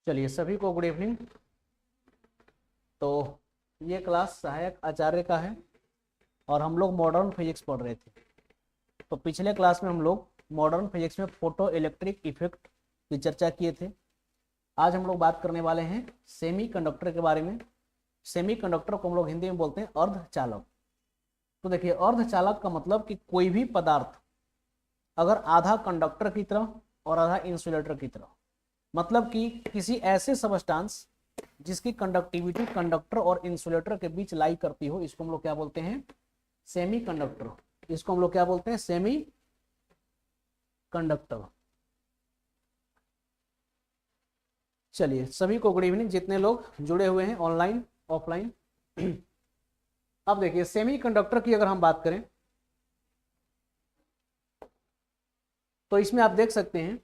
चलिए सभी को गुड इवनिंग। तो ये क्लास सहायक आचार्य का है और हम लोग मॉडर्न फिजिक्स पढ़ रहे थे। तो पिछले क्लास में हम लोग मॉडर्न फिजिक्स में फोटो इलेक्ट्रिक इफेक्ट की चर्चा किए थे। आज हम लोग बात करने वाले हैं सेमी कंडक्टर के बारे में। सेमी कंडक्टर को हम लोग हिंदी में बोलते हैं अर्धचालक। तो देखिए, अर्धचालक का मतलब कि कोई भी पदार्थ अगर आधा कंडक्टर की तरह और आधा इंसुलेटर की तरह, मतलब कि किसी ऐसे सबस्टांस जिसकी कंडक्टिविटी कंडक्टर और इंसुलेटर के बीच लाई करती हो, इसको हम लोग क्या बोलते हैं? Semi conductor. इसको हम लोग क्या बोलते हैं? Semi conductor. चलिए सभी को गुड इवनिंग, जितने लोग जुड़े हुए हैं ऑनलाइन ऑफलाइन। अब देखिए, सेमी कंडक्टर की अगर हम बात करें तो इसमें आप देख सकते हैं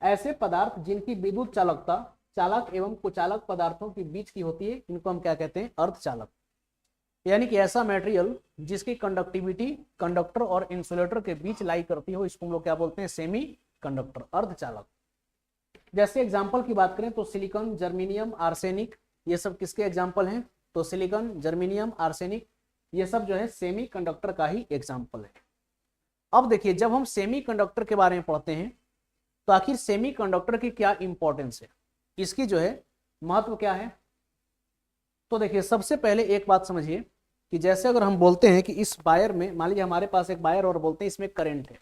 ऐसे पदार्थ जिनकी विद्युत चालकता चालक एवं कुचालक पदार्थों के बीच की होती है, इनको हम क्या कहते हैं? अर्धचालक। यानी कि ऐसा मटेरियल जिसकी कंडक्टिविटी कंडक्टर और इंसुलेटर के बीच लाई करती हो, इसको हम लोग क्या बोलते हैं? सेमी कंडक्टर, अर्धचालक। जैसे एग्जांपल की बात करें तो सिलिकॉन, जर्मेनियम, आर्सेनिक, ये सब किसके एग्जांपल हैं? तो सिलिकॉन, जर्मेनियम, आर्सेनिक, ये सब जो है सेमी कंडक्टर का ही एग्जांपल है। अब देखिए, जब हम सेमी कंडक्टर के बारे में पढ़ते हैं तो आखिर सेमी कंडक्टर की क्या इंपॉर्टेंस है, इसकी जो है महत्व क्या है? तो देखिए, सबसे पहले एक बात समझिए कि जैसे अगर हम बोलते हैं कि इस वायर में, मान लीजिए हमारे पास एक वायर और बोलते हैं इसमें करंट है,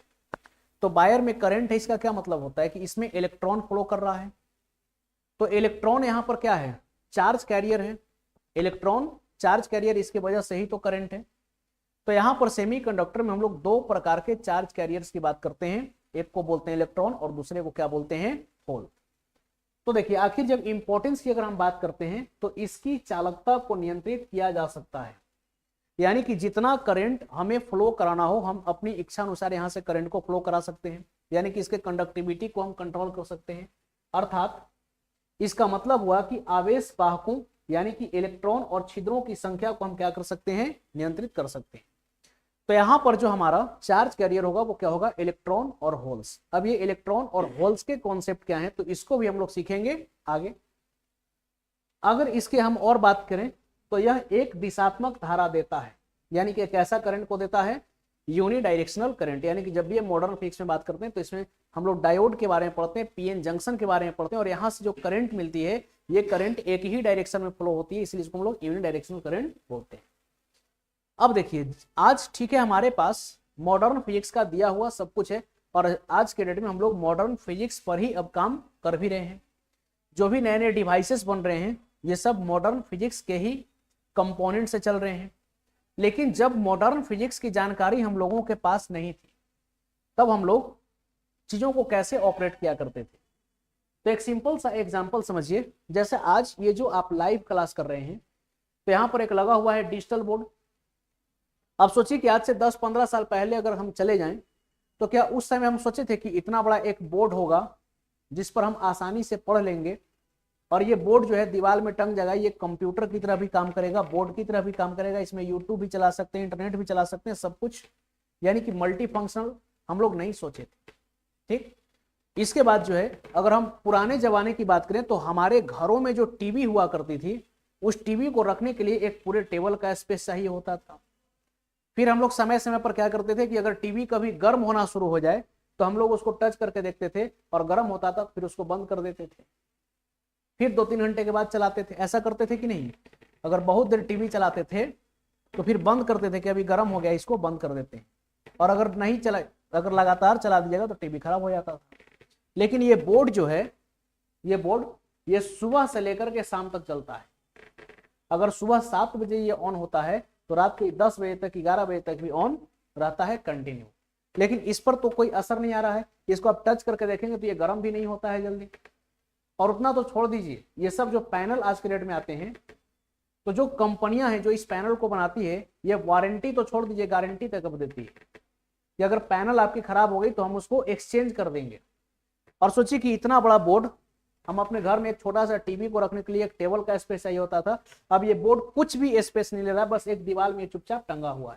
तो वायर में करंट है, इसका क्या मतलब होता है कि इसमें इलेक्ट्रॉन फ्लो कर रहा है। तो इलेक्ट्रॉन यहाँ पर क्या है? चार्ज कैरियर है। इलेक्ट्रॉन चार्ज कैरियर, इसके वजह से ही तो करंट है। तो यहाँ पर सेमी कंडक्टर में हम लोग दो प्रकार के चार्ज कैरियर्स की बात करते हैं, एक को बोलते हैं इलेक्ट्रॉन और दूसरे को क्या बोलते हैं? होल। तो देखिए, आखिर जब इंपॉर्टेंस की अगर हम बात करते हैं तो इसकी चालकता को नियंत्रित किया जा सकता है। यानी कि जितना करंट हमें फ्लो कराना हो, हम अपनी इच्छा अनुसार यहाँ से करंट को फ्लो करा सकते हैं। यानी कि इसके कंडक्टिविटी को हम कंट्रोल कर सकते हैं। अर्थात इसका मतलब हुआ कि आवेश वाहकों यानी कि इलेक्ट्रॉन और छिद्रों की संख्या को हम क्या कर सकते हैं? नियंत्रित कर सकते हैं। तो यहां पर जो हमारा चार्ज कैरियर होगा वो क्या होगा? इलेक्ट्रॉन और होल्स। अब ये इलेक्ट्रॉन और होल्स के कॉन्सेप्ट क्या है, तो इसको भी हम लोग सीखेंगे आगे। अगर इसके हम और बात करें तो यह एक दिशात्मक धारा देता है। यानी कि एक ऐसा करंट को देता है, यूनिडायरेक्शनल करंट। यानी कि जब भी मॉडर्न फिजिक्स में बात करते हैं तो इसमें हम लोग डायोड के बारे में पढ़ते हैं, पीएन जंक्शन के बारे में पढ़ते हैं, और यहाँ से जो करंट मिलती है ये करंट एक ही डायरेक्शन में फ्लो होती है, इसलिए इसको हम लोग यूनिडायरेक्शनल करंट बोलते हैं। अब देखिए, आज ठीक है हमारे पास मॉडर्न फिजिक्स का दिया हुआ सब कुछ है, और आज के डेट में हम लोग मॉडर्न फिजिक्स पर ही अब काम कर भी रहे हैं। जो भी नए नए डिवाइसेस बन रहे हैं ये सब मॉडर्न फिजिक्स के ही कंपोनेंट से चल रहे हैं। लेकिन जब मॉडर्न फिजिक्स की जानकारी हम लोगों के पास नहीं थी, तब हम लोग चीजों को कैसे ऑपरेट किया करते थे? तो एक सिंपल सा एग्जांपल समझिए। जैसे आज ये जो आप लाइव क्लास कर रहे हैं, तो यहाँ पर एक लगा हुआ है डिजिटल बोर्ड। अब सोचिए कि आज से 10-15 साल पहले अगर हम चले जाएं तो क्या उस समय हम सोचे थे कि इतना बड़ा एक बोर्ड होगा जिस पर हम आसानी से पढ़ लेंगे, और ये बोर्ड जो है दीवार में टंग जाएगा, ये कंप्यूटर की तरह भी काम करेगा, बोर्ड की तरह भी काम करेगा, इसमें यूट्यूब भी चला सकते हैं, इंटरनेट भी चला सकते हैं, सब कुछ, यानी कि मल्टी फंक्शनल हम लोग नहीं सोचे थे। ठीक, इसके बाद जो है अगर हम पुराने जमाने की बात करें तो हमारे घरों में जो टीवी हुआ करती थी, उस टीवी को रखने के लिए एक पूरे टेबल का स्पेस चाहिए होता था। फिर हम लोग समय समय पर क्या करते थे कि अगर टीवी कभी गर्म होना शुरू हो जाए तो हम लोग उसको टच करके देखते थे, और गर्म होता था फिर उसको बंद कर देते थे, फिर 2-3 घंटे के बाद चलाते थे। ऐसा करते थे कि नहीं? अगर बहुत देर टीवी चलाते थे तो फिर बंद करते थे कि अभी गर्म हो गया, इसको बंद कर देते हैं, और अगर नहीं चला, अगर लगातार चला दीजिएगा तो टीवी खराब हो जाता था। लेकिन ये बोर्ड जो है, ये बोर्ड ये सुबह से लेकर के शाम तक चलता है। अगर सुबह 7 बजे ये ऑन होता है तो रात के 10 बजे तक, 11 बजे तक भी ऑन रहता है कंटिन्यू। लेकिन इस पर तो कोई असर नहीं आ रहा है। इसको आप टच करके देखेंगे तो ये गर्म भी नहीं होता है जल्दी। और उतना तो छोड़ दीजिए, ये सब जो पैनल आज के डेट में आते हैं, तो जो कंपनियां हैं जो इस पैनल को बनाती है, ये वारंटी तो छोड़ दीजिए, गारंटी तक अब देती है कि अगर पैनल आपकी खराब हो गई तो हम उसको एक्सचेंज कर देंगे। और सोचिए कि इतना बड़ा बोर्ड, हम अपने घर में एक छोटा सा टीवी को रखने के लिए एक टेबल का स्पेस चाहिए होता था, अब ये बोर्ड कुछ भी स्पेस नहीं ले रहा, बस एक दीवार में चुपचाप टंगा हुआ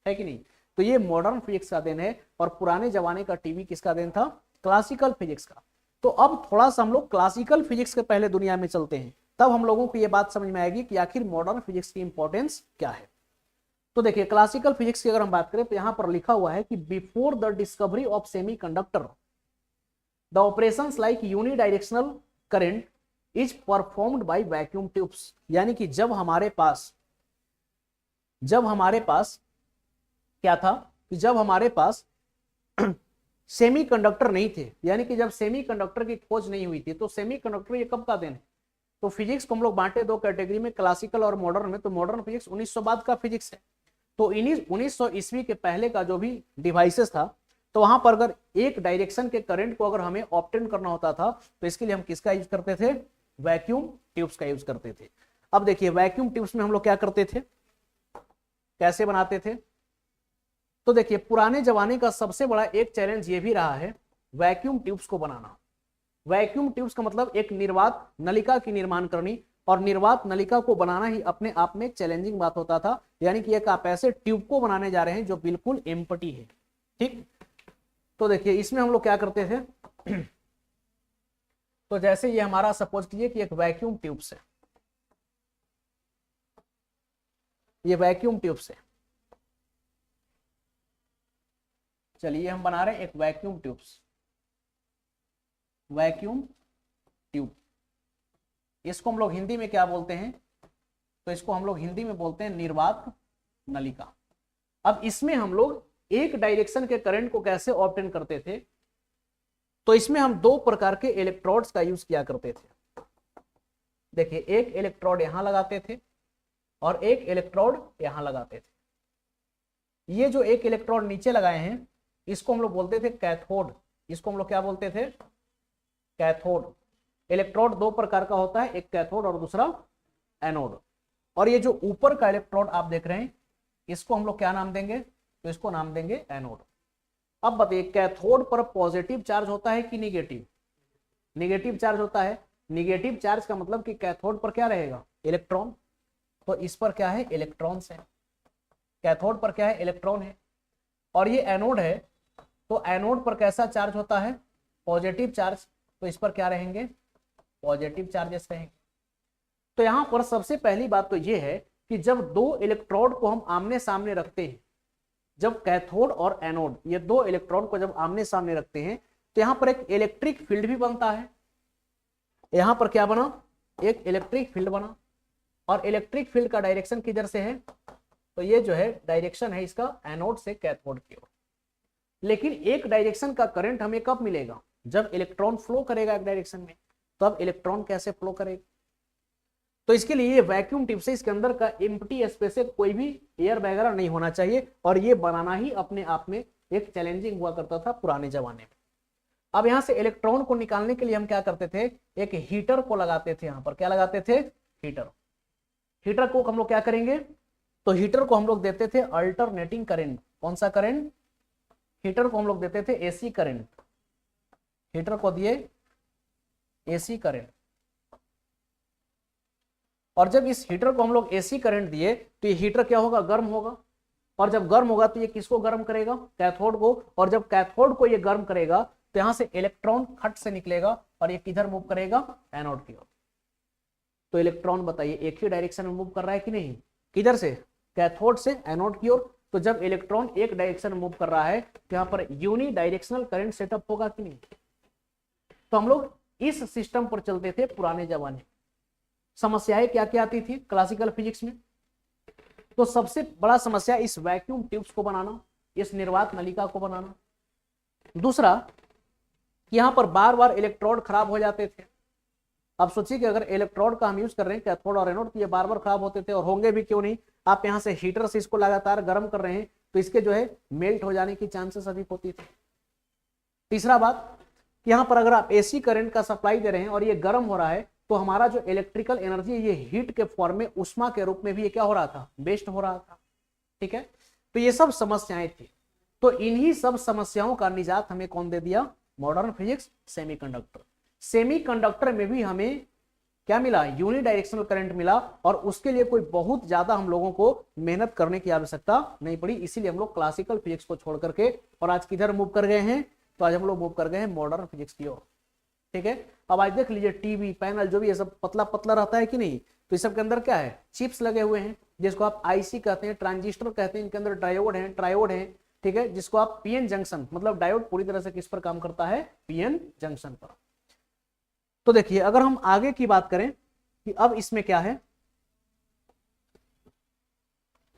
है कि नहीं? तो ये मॉडर्न फिजिक्स का देन है, और पुराने जमाने का टीवी किसका देन था? क्लासिकल फिजिक्स का। तो अब थोड़ा सा हम लोग क्लासिकल फिजिक्स के पहले दुनिया में चलते हैं, तब हम लोगों को ये बात समझ में आएगी कि आखिर मॉडर्न फिजिक्स की इंपॉर्टेंस क्या है। तो देखिए क्लासिकल फिजिक्स की अगर हम बात करें तो यहां पर लिखा हुआ है कि before the discovery of semiconductor the operations like unidirectional current is performed by vacuum tubes. यानी कि जब हमारे पास क्या था कि जब हमारे पास सेमीकंडक्टर नहीं थे, यानी कि जब सेमीकंडक्टर की खोज नहीं हुई थी, तो सेमीकंडक्टर ये कब का दिन है? तो फिजिक्स को हम लोग बांटे दो कैटेगरी में, क्लासिकल और मॉडर्न में। तो मॉडर्न फिजिक्स 1900 बाद का फिजिक्स है। तो 1900 ईस्वी के पहले का जो भी डिवाइसेस था, तो वहां पर अगर एक डायरेक्शन के करंट को अगर हमें ऑब्टेन करना होता था, तो इसके लिए हम किसका यूज करते थे? वैक्यूम ट्यूब्स का यूज करते थे। अब देखिए वैक्यूम ट्यूब्स में हम लोग क्या करते थे, कैसे बनाते थे? तो देखिए पुराने जमाने का सबसे बड़ा एक चैलेंज ये भी रहा है वैक्यूम ट्यूब्स को बनाना। वैक्यूम ट्यूब्स का मतलब एक निर्वात नलिका की निर्माण करनी, और निर्वात नलिका को बनाना ही अपने आप में एक चैलेंजिंग बात होता था। यानी कि एक आप ऐसे ट्यूब को बनाने जा रहे हैं जो बिल्कुल एम्प्टी है। ठीक, तो देखिए इसमें हम लोग क्या करते थे तो जैसे ये हमारा सपोज कीजिए कि एक वैक्यूम ट्यूब्स है, ये वैक्यूम ट्यूब्स है। चलिए हम बना रहे हैं एक वैक्यूम ट्यूब्स, वैक्यूम ट्यूब। इसको हम लोग हिंदी में क्या बोलते हैं? तो इसको हम लोग हिंदी में बोलते हैं निर्वात नलिका। अब इसमें हम लोग एक डायरेक्शन के करंट को कैसे ऑब्टेन करते थे? तो इसमें हम दो प्रकार के इलेक्ट्रोड्स का यूज किया करते थे। देखिए एक इलेक्ट्रोड यहां लगाते थे और एक इलेक्ट्रोड यहां लगाते थे। ये जो एक इलेक्ट्रोड नीचे लगाए हैं इसको हम लोग बोलते थे कैथोड। इसको हम लोग क्या बोलते थे? कैथोड। इलेक्ट्रोड दो प्रकार का होता है, एक कैथोड और दूसरा एनोड। और ये जो ऊपर का इलेक्ट्रोड आप देख रहे हैं इसको हम लोग क्या नाम देंगे? तो इसको नाम देंगे एनोड। अब बताइए कैथोड पर पॉजिटिव चार्ज होता है कि निगेटिव? निगेटिव चार्ज होता है। निगेटिव चार्ज का मतलब कि कैथोड पर क्या रहेगा? इलेक्ट्रॉन। तो इस पर क्या है? इलेक्ट्रॉन्स है। कैथोड पर क्या है? इलेक्ट्रॉन है। और ये एनोड है, तो एनोड पर कैसा चार्ज होता है? Positive charge. तो इस पर क्या रहेंगे? पॉजिटिव चार्जेस रहेंगे। तो यहां पर सबसे पहली बात तो ये है कि जब दो इलेक्ट्रोड को हम आमने सामने रखते हैं, जब कैथोड और एनोड ये दो इलेक्ट्रॉन को जब आमने सामने रखते हैं, तो यहां पर एक इलेक्ट्रिक फील्ड भी बनता है। यहां पर क्या बना? एक इलेक्ट्रिक फील्ड बना। और इलेक्ट्रिक फील्ड का डायरेक्शन किधर से है? तो ये जो है डायरेक्शन है इसका एनोड से कैथोड की ओर। लेकिन एक डायरेक्शन का करंट हमें कब मिलेगा? जब इलेक्ट्रॉन फ्लो करेगा एक डायरेक्शन में। तो अब इलेक्ट्रॉन कैसे फ्लो करेगा? तो इसके लिए ये वैक्यूम ट्यूब से इसके अंदर का एम्प्टी स्पेस है, कोई भी एयर वगैरह नहीं होना चाहिए। और ये बनाना ही अपने आप में एक चैलेंजिंग हुआ करता था पुराने जमाने में। अब यहां से इलेक्ट्रॉन को निकालने के लिए हम क्या करते थे? एक हीटर को लगाते थे। यहां पर क्या लगाते थे? हीटर। हीटर को हम लोग क्या करेंगे? तो हीटर को हम लोग देते थे अल्टरनेटिंग करंट। कौन सा करंट? हीटर को हम लोग देते थे एसी करंट। हीटर को दिए एसी करंट। और जब इस हीटर को हम लोग एसी करंट दिए तो ये हीटर क्या होगा? गर्म होगा। और जब गर्म होगा तो ये किसको गर्म करेगा? कैथोड को। और जब कैथोड को ये गर्म करेगा तो यहां से इलेक्ट्रॉन खट से निकलेगा और ये किधर मूव करेगा? एनोड की ओर। तो इलेक्ट्रॉन बताइए एक ही डायरेक्शन में मूव कर रहा है कि नहीं? किधर से? कैथोड से एनोड की ओर। तो जब इलेक्ट्रॉन एक डायरेक्शन में मूव कर रहा है तो यहां पर यूनि डायरेक्शनल करंट सेटअप होगा कि नहीं? तो हम लोग इस सिस्टम पर चलते थे पुराने जमाने। समस्याएं क्या क्या आती थी क्लासिकल फिजिक्स में? तो सबसे बड़ा समस्या इस वैक्यूम ट्यूब्स को बनाना, इस निर्वात नलिका को बनाना। दूसरा, यहां पर बार बार इलेक्ट्रोड खराब हो जाते थे। अब सोचिए कि अगर इलेक्ट्रोड का हम यूज कर रहे हैं कैथोड और एनोड, तो ये बार बार खराब होते थे, और होंगे भी क्यों नहीं। आप यहां से हीटर से इसको लगातार गर्म कर रहे हैं तो इसके जो है मेल्ट हो जाने की चांसेस अधिक होती थी। तीसरा बात, यहां पर अगर आप एसी करंट का सप्लाई दे रहे हैं और ये गर्म हो रहा है, तो हमारा जो इलेक्ट्रिकल एनर्जी ये हीट के फॉर्म में उष्मा के रूप में भी ये क्या हो रहा था? वेस्ट हो रहा था। ठीक है, तो ये सब समस्याएं थी। तो इन्हीं सब समस्याओं का निजात हमें कौन दे दिया? Modern physics, semiconductor. सेमीकंडक्टर में भी हमें क्या मिला, यूनिडायरेक्शनल करंट मिला, और उसके लिए कोई बहुत ज्यादा हम लोगों को मेहनत करने की आवश्यकता नहीं पड़ी। इसीलिए हम लोग क्लासिकल फिजिक्स को छोड़ करके और आज किधर मूव कर गए हैं, तो आज हम लोग मूव कर गए हैं मॉडर्न फिजिक्स की ओर। ठीक है, अब आज देख लीजिए टीवी पैनल जो भी ये सब पतला पतला रहता है कि नहीं, तो इस सब के अंदर क्या है, चिप्स लगे हुए हैं, जिसको आप आईसी कहते हैं, ट्रांजिस्टर कहते हैं, इनके अंदर डायोड है, ट्रायोड है, ठीक है, जिसको आप पीएन जंक्शन, मतलब डायोड पूरी तरह से किस पर काम करता है, पीएन जंक्शन पर। तो देखिए अगर हम आगे की बात करें कि अब इसमें क्या है,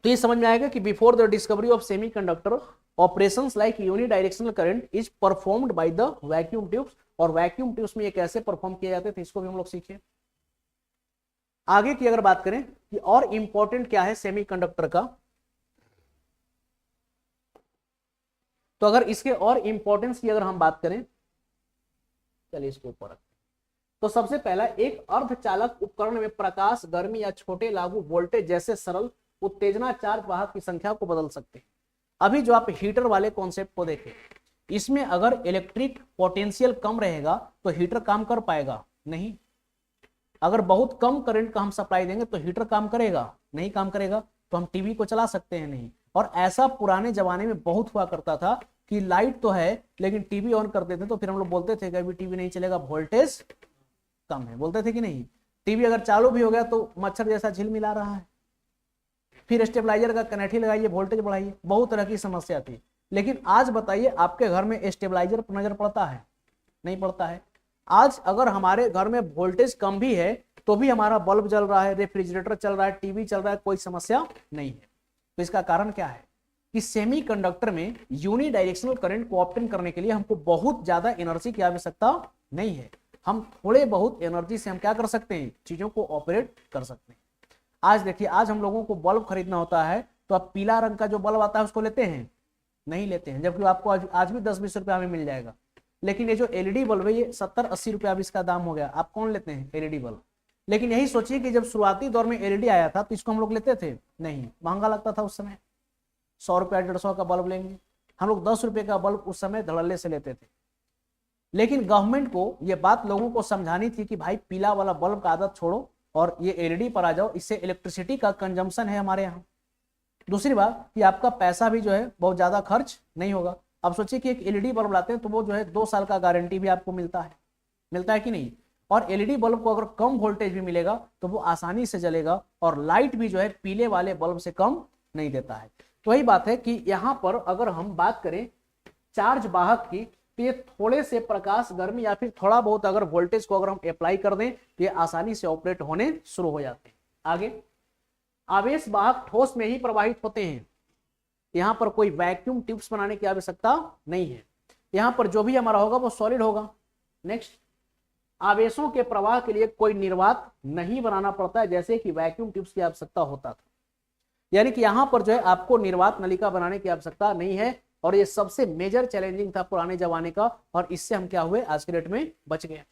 तो ये समझ में आएगा कि before the discovery of semiconductor operations like unidirectional current is performed by the vacuum tubes, और वैक्यूम ट्यूब्स में ये कैसे परफॉर्म किए जाते थे इसको भी हम लोग सीखे। आगे की अगर बात करें कि और इंपॉर्टेंट क्या है सेमीकंडक्टर का, तो अगर इसके और इंपॉर्टेंस की अगर हम बात करें, चलिए इसको ऊपर रखते हैं, तो सबसे पहला एक अर्धचालक उपकरण में प्रकाश, गर्मी या छोटे लागू वोल्टेज जैसे सरल उत्तेजना चार्ज वाहक की संख्या को बदल सकते हैं। अभी जो आप हीटर वाले कॉन्सेप्ट को देखें, इसमें अगर इलेक्ट्रिक पोटेंशियल कम रहेगा तो हीटर काम कर पाएगा नहीं। अगर बहुत कम करंट का हम सप्लाई देंगे तो हीटर काम करेगा नहीं, काम करेगा तो हम टीवी को चला सकते हैं नहीं। और ऐसा पुराने जमाने में बहुत हुआ करता था कि लाइट तो है लेकिन टीवी ऑन करते थे तो फिर हम लोग बोलते थे कि अभी टीवी नहीं चलेगा, वोल्टेज कम है, बोलते थे कि नहीं। टीवी अगर चालू भी हो गया तो मच्छर जैसा झिलमिला रहा है, फिर स्टेबलाइजर का कनेक्टी लगाइए, वोल्टेज बढ़ाइए, बहुत तरह की समस्या थी। लेकिन आज बताइए आपके घर में स्टेबलाइजर पर नजर पड़ता है, नहीं पड़ता है। आज अगर हमारे घर में वोल्टेज कम भी है तो भी हमारा बल्ब जल रहा है, रेफ्रिजरेटर चल रहा है, टीवी चल रहा है, कोई समस्या नहीं है। तो इसका कारण क्या है कि सेमीकंडक्टर में यूनिडायरेक्शनल करंट को ऑब्टेन करने के लिए हमको बहुत ज्यादा एनर्जी की आवश्यकता नहीं है। हम थोड़े बहुत एनर्जी से हम क्या कर सकते हैं, चीजों को ऑपरेट कर सकते हैं। आज देखिए, आज हम लोगों को बल्ब खरीदना होता है तो आप पीला रंग का जो बल्ब आता है उसको लेते हैं, नहीं लेते हैं, जबकि आपको आज भी 10-20 रुपया में मिल जाएगा। लेकिन ये जो एलईडी बल्ब है ये 70-80 रुपया भी इसका दाम हो गया, आप कौन लेते हैं, एलईडी बल्ब। लेकिन यही सोचिए कि जब शुरुआती दौर में एलईडी आया था तो इसको हम लोग लेते थे नहीं, महंगा लगता था उस समय। 100 रुपया 150 का बल्ब लेंगे हम लोग, 10 रुपये का बल्ब उस समय धड़ल्ले से लेते थे। लेकिन गवर्नमेंट को ये बात लोगों को समझानी थी कि भाई पीला वाला बल्ब का आदत छोड़ो और ये एलईडी पर आ जाओ, इससे इलेक्ट्रिसिटी का कंजम्पशन है हमारे यहाँ। दूसरी बात कि आपका पैसा भी जो है बहुत ज्यादा खर्च नहीं होगा। अब सोचिए कि एक एलईडी बल्ब लाते हैं तो वो जो है 2 साल का गारंटी भी आपको मिलता है कि नहीं। और एलईडी बल्ब को अगर कम वोल्टेज भी मिलेगा तो वो आसानी से जलेगा, और लाइट भी जो है पीले वाले बल्ब से कम नहीं देता है। तो वही बात है कि यहाँ पर अगर हम बात करें चार्ज वाहक की, तो ये थोड़े से प्रकाश, गर्मी या फिर थोड़ा बहुत अगर वोल्टेज को अगर हम अप्लाई कर दें तो ये आसानी से ऑपरेट होने शुरू हो जाते हैं। आगे, आवेश वाहक ठोस में ही प्रवाहित होते हैं, यहाँ पर कोई वैक्यूम ट्यूब्स बनाने की आवश्यकता नहीं है, यहाँ पर जो भी हमारा होगा वो सॉलिड होगा। नेक्स्ट, आवेशों के प्रवाह के लिए कोई निर्वात नहीं बनाना पड़ता है जैसे कि वैक्यूम ट्यूब्स की आवश्यकता होता था। यानी कि यहाँ पर जो है आपको निर्वात नलिका बनाने की आवश्यकता नहीं है, और ये सबसे मेजर चैलेंजिंग था पुराने जमाने का, और इससे हम क्या हुए, आज के डेट में बच गए।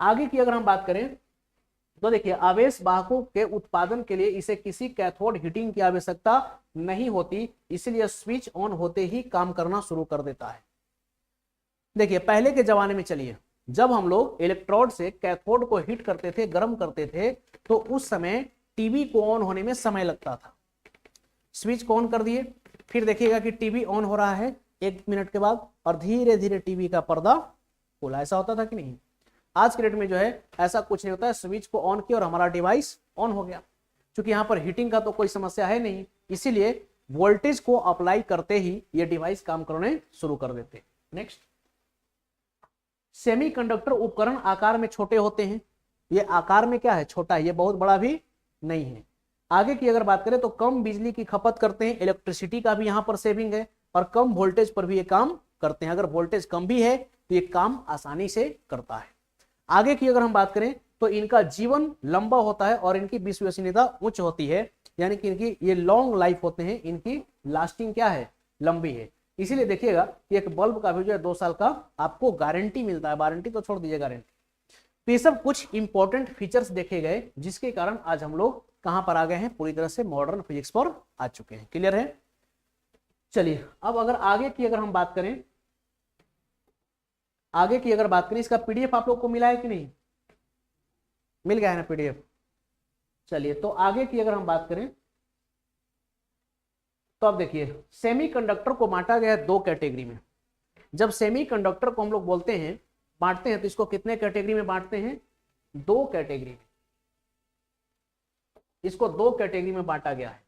आगे की अगर हम बात करें तो देखिए, आवेश वाहकों के उत्पादन के लिए इसे किसी कैथोड हीटिंग की आवश्यकता नहीं होती, इसलिए स्विच ऑन होते ही काम करना शुरू कर देता है। देखिए पहले के जमाने में, चलिए जब हम लोग इलेक्ट्रोड से कैथोड को हीट करते थे, गर्म करते थे, तो उस समय टीवी को ऑन होने में समय लगता था। स्विच को ऑन कर दिए, फिर देखिएगा कि टीवी ऑन हो रहा है 1 मिनट के बाद, और धीरे धीरे टीवी का पर्दा खुला। ऐसा होता था कि नहीं। आज के डेट में जो है ऐसा कुछ नहीं होता है, स्विच को ऑन किया और हमारा डिवाइस ऑन हो गया। क्योंकि यहाँ पर हीटिंग का तो कोई समस्या है नहीं, इसीलिए वोल्टेज को अप्लाई करते ही ये डिवाइस काम करने शुरू कर देते। नेक्स्ट, सेमीकंडक्टर उपकरण आकार में छोटे होते हैं। ये आकार में क्या है, छोटा है, ये बहुत बड़ा भी नहीं है। आगे की अगर बात करें तो कम बिजली की खपत करते हैं, इलेक्ट्रिसिटी का भी यहाँ पर सेविंग है, और कम वोल्टेज पर भी ये काम करते हैं। अगर वोल्टेज कम भी है तो ये काम आसानी से करता है। आगे की अगर हम बात करें तो इनका जीवन लंबा होता है और इनकी विश्वसनीयता उच्च होती है, यानी कि इनकी ये लॉन्ग लाइफ होते हैं, इनकी लास्टिंग क्या है, लंबी है। इसीलिए देखिएगा कि एक बल्ब का भी जो है 2 साल का आपको गारंटी मिलता है, वारंटी तो छोड़ दीजिए, गारंटी। तो ये सब कुछ इंपॉर्टेंट फीचर्स देखे गए जिसके कारण आज हम लोग कहां पर आ गए हैं, पूरी तरह से मॉडर्न फिजिक्स पर आ चुके हैं। क्लियर है। चलिए अब अगर आगे की अगर हम बात करें, इसका पीडीएफ आप लोग को मिला है कि नहीं, मिल गया है ना पीडीएफ। चलिए तो आगे की अगर हम बात करें तो अब देखिए सेमीकंडक्टर को बांटा गया है दो कैटेगरी में। जब सेमीकंडक्टर को हम लोग बोलते हैं बांटते हैं तो इसको कितने कैटेगरी में बांटते हैं, दो कैटेगरी में। इसको दो कैटेगरी में बांटा गया है,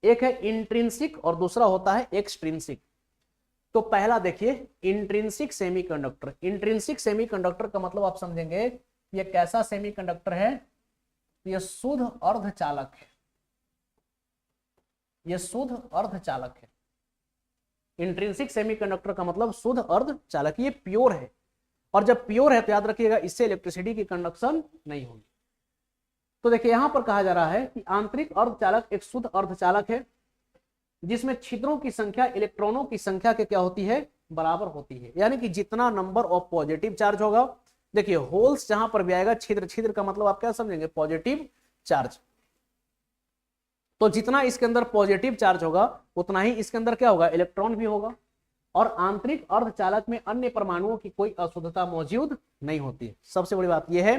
एक है इंट्रिंसिक और दूसरा होता है एक्सट्रिंसिक। तो पहला देखिए इंट्रिंसिक सेमीकंडक्टर। इंट्रिंसिक सेमीकंडक्टर का मतलब आप समझेंगे ये कैसा सेमीकंडक्टर है, ये शुद्ध अर्धचालक है, ये शुद्ध अर्धचालक है। इंट्रिंसिक सेमीकंडक्टर का मतलब शुद्ध अर्धचालक, ये प्योर है। और जब प्योर है तो याद रखिएगा इससे इलेक्ट्रिसिटी की कंडक्शन नहीं होगी। तो देखिए यहां पर कहा जा रहा है कि आंतरिक अर्धचालक एक शुद्ध अर्धचालक है जिसमें छिद्रों की संख्या इलेक्ट्रॉनों की संख्या के क्या होती है, बराबर होती है। यानी कि जितना नंबर ऑफ पॉजिटिव चार्ज होगा, देखिए होल्स जहां पर भी आएगा, छिद्र, छिद्र का मतलब आप क्या समझेंगे, पॉजिटिव चार्ज। तो जितना इसके अंदर पॉजिटिव चार्ज होगा उतना ही इसके अंदर क्या होगा, इलेक्ट्रॉन भी होगा। और आंतरिक अर्धचालक में अन्य परमाणुओं की कोई अशुद्धता मौजूद नहीं होती है। सबसे बड़ी बात यह है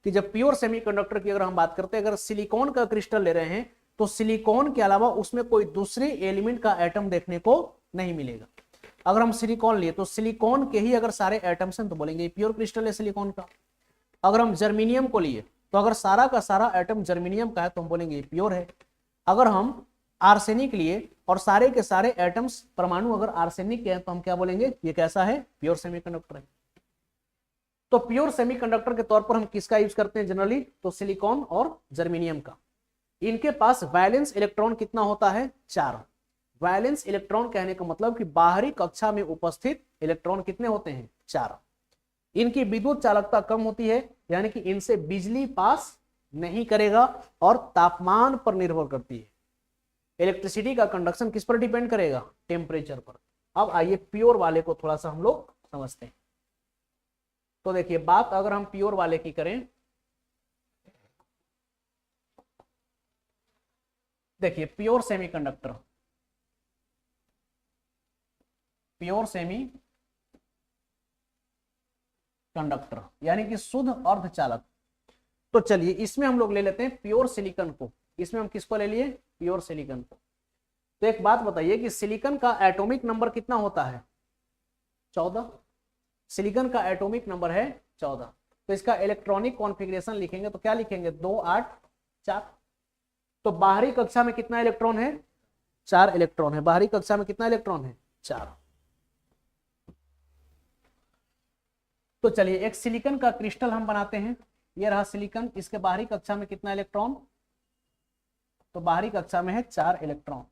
कि जब प्योर सेमीकंडक्टर की अगर हम बात करते हैं, अगर सिलिकॉन का क्रिस्टल ले रहे हैं तो सिलिकॉन के अलावा उसमें कोई दूसरे एलिमेंट का एटम देखने को नहीं मिलेगा। अगर हम सिलिकॉन लिए तो सिलिकॉन के ही अगर सारे एटम्स हैं तो बोलेंगे प्योर क्रिस्टल है सिलिकॉन का। अगर हम जर्मीनियम को लिए तो अगर सारा का सारा एटम जर्मीनियम का है तो हम बोलेंगे प्योर है। अगर हम आर्सेनिक लिए और सारे के सारे एटम्स परमाणु अगर आर्सेनिक के हैं तो हम क्या बोलेंगे, ये कैसा है, प्योर सेमीकंडक्टर है। तो प्योर सेमीकंडक्टर के तौर पर हम किसका यूज करते हैं जनरली, तो सिलिकॉन और जर्मेनियम का। इनके पास वैलेंस इलेक्ट्रॉन कितना होता है, 4। वैलेंस इलेक्ट्रॉन कहने का मतलब कि बाहरी कक्षा में उपस्थित इलेक्ट्रॉन कितने होते हैं, 4। इनकी विद्युत चालकता कम होती है, यानी कि इनसे बिजली पास नहीं करेगा और तापमान पर निर्भर करती है। इलेक्ट्रिसिटी का कंडक्शन किस पर डिपेंड करेगा, टेम्परेचर पर। अब आइए प्योर वाले को थोड़ा सा हम लोग समझते हैं। तो देखिए बात अगर हम प्योर वाले की करें, देखिए pure semiconductor, pure semi conductor यानी कि शुद्ध अर्धचालक। तो चलिए इसमें हम लोग ले लेते हैं प्योर सिलिकॉन को। इसमें हम किसको ले लिए, प्योर सिलिकॉन को। तो एक बात बताइए कि सिलिकॉन का एटॉमिक नंबर कितना होता है, 14। सिलिकॉन का एटॉमिक नंबर है 14। तो इसका इलेक्ट्रॉनिक कॉन्फ़िगरेशन लिखेंगे तो क्या लिखेंगे, 2 8 4। तो बाहरी कक्षा में कितना इलेक्ट्रॉन है, 4 इलेक्ट्रॉन है। बाहरी कक्षा में कितना इलेक्ट्रॉन है, 4। तो चलिए एक सिलिकॉन का क्रिस्टल हम बनाते हैं। ये रहा सिलिकॉन, इसके बाहरी कक्षा में कितना इलेक्ट्रॉन, तो बाहरी कक्षा में है 4 इलेक्ट्रॉन।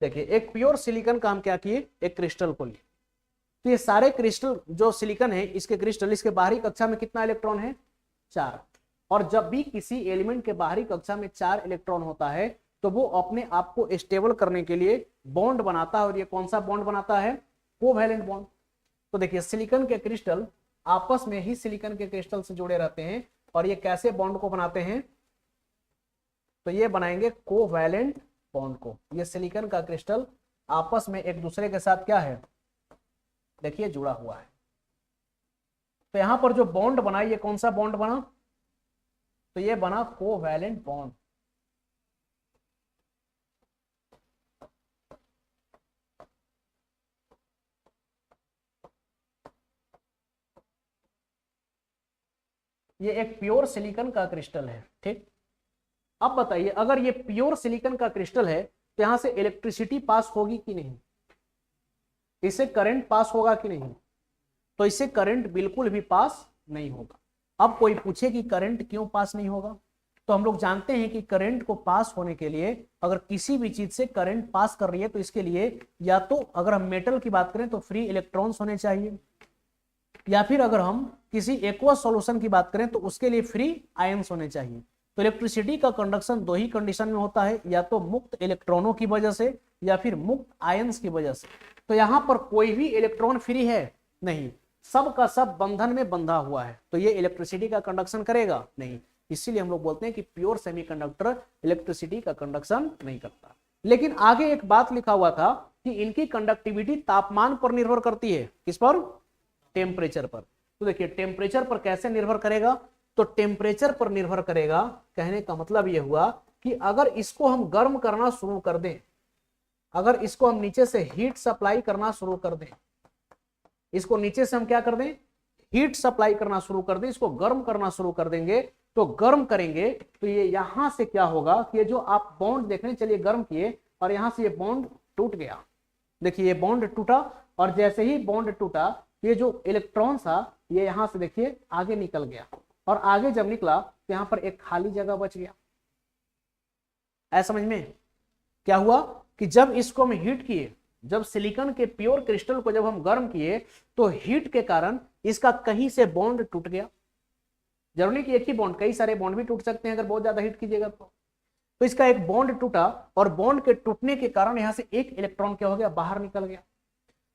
देखिए एक प्योर सिलिकॉन का हम क्या किए, एक क्रिस्टल को लिए। तो ये सारे क्रिस्टल जो सिलिकॉन है, इसके क्रिस्टल, इसके बाहरी कक्षा में कितना इलेक्ट्रॉन है, 4। और जब भी किसी एलिमेंट के बाहरी कक्षा में 4 इलेक्ट्रॉन होता है तो वो अपने आप को स्टेबल करने के लिए बॉन्ड बनाता है। और ये कौन सा बॉन्ड बनाता है, कोवैलेंट बॉन्ड। तो देखिए सिलिकॉन के क्रिस्टल आपस में ही सिलिकॉन के क्रिस्टल से जुड़े रहते हैं। और ये कैसे बॉन्ड को बनाते हैं, तो ये बनाएंगे कोवैलेंट बॉन्ड को। ये सिलिकॉन का क्रिस्टल आपस में एक दूसरे के साथ क्या है, देखिए जुड़ा हुआ है। तो यहां पर जो बॉन्ड बना, ये कौन सा बॉन्ड बना, तो ये बना कोवैलेंट बॉन्ड। ये एक प्योर सिलिकॉन का क्रिस्टल है, ठीक। अब बताइए अगर ये प्योर सिलिकॉन का क्रिस्टल है तो यहां से इलेक्ट्रिसिटी पास होगी कि नहीं, इससे करंट पास होगा कि नहीं, तो इससे करंट बिल्कुल भी पास नहीं होगा। अब कोई पूछे कि करंट क्यों पास नहीं होगा, तो हम लोग जानते हैं कि करंट को पास होने के लिए अगर किसी भी चीज से करंट पास कर रही है तो इसके लिए या तो अगर हम मेटल की बात करें तो फ्री इलेक्ट्रॉन्स होने चाहिए, या फिर अगर हम किसी एक्वस सॉल्यूशन की बात करें तो उसके लिए फ्री आयंस होने चाहिए। तो इलेक्ट्रिसिटी का कंडक्शन दो ही कंडीशन में होता है, या तो मुक्त इलेक्ट्रॉनों की वजह से या फिर मुक्त आयंस की वजह से। तो यहां पर कोई भी इलेक्ट्रॉन फ्री है नहीं, सब का सब बंधन में बंधा हुआ है, तो ये इलेक्ट्रिसिटी का कंडक्शन करेगा नहीं। इसीलिए हम लोग बोलते हैं कि प्योर सेमीकंडक्टर इलेक्ट्रिसिटी का कंडक्शन नहीं करता। लेकिन आगे एक बात लिखा हुआ था कि इनकी कंडक्टिविटी तापमान पर निर्भर करती है। किस पर? टेम्परेचर पर। तो देखिए टेम्परेचर पर कैसे निर्भर करेगा, तो टेम्परेचर पर निर्भर करेगा, कहने का मतलब यह हुआ कि अगर इसको हम गर्म करना शुरू कर दें, अगर इसको हम नीचे से हीट सप्लाई करना शुरू कर दें, इसको नीचे से हम क्या कर दें, हीट सप्लाई करना शुरू कर दें, इसको गर्म करना शुरू कर देंगे, तो गर्म करेंगे तो ये यहां से क्या होगा कि ये जो आप बॉन्ड देख रहे हैं, चलिए गर्म किए और यहां से ये बॉन्ड टूट गया। देखिए ये बॉन्ड टूटा और जैसे ही बॉन्ड टूटा ये जो इलेक्ट्रॉन था ये यहां से देखिए आगे निकल गया, और आगे जब निकला तो यहां पर एक खाली जगह बच गया। ऐसा समझ में क्या हुआ कि जब इसको हम हीट किए, जब सिलिकॉन के प्योर क्रिस्टल को जब हम गर्म किए तो हीट के कारण इसका कहीं से बॉन्ड टूट गया। जरूरी कि एक ही बॉन्ड, कई सारे बॉन्ड भी टूट सकते हैं अगर बहुत ज्यादा हीट कीजिएगा तो इसका एक बॉन्ड टूटा और बॉन्ड के टूटने के कारण यहां से एक इलेक्ट्रॉन क्या हो गया, बाहर निकल गया।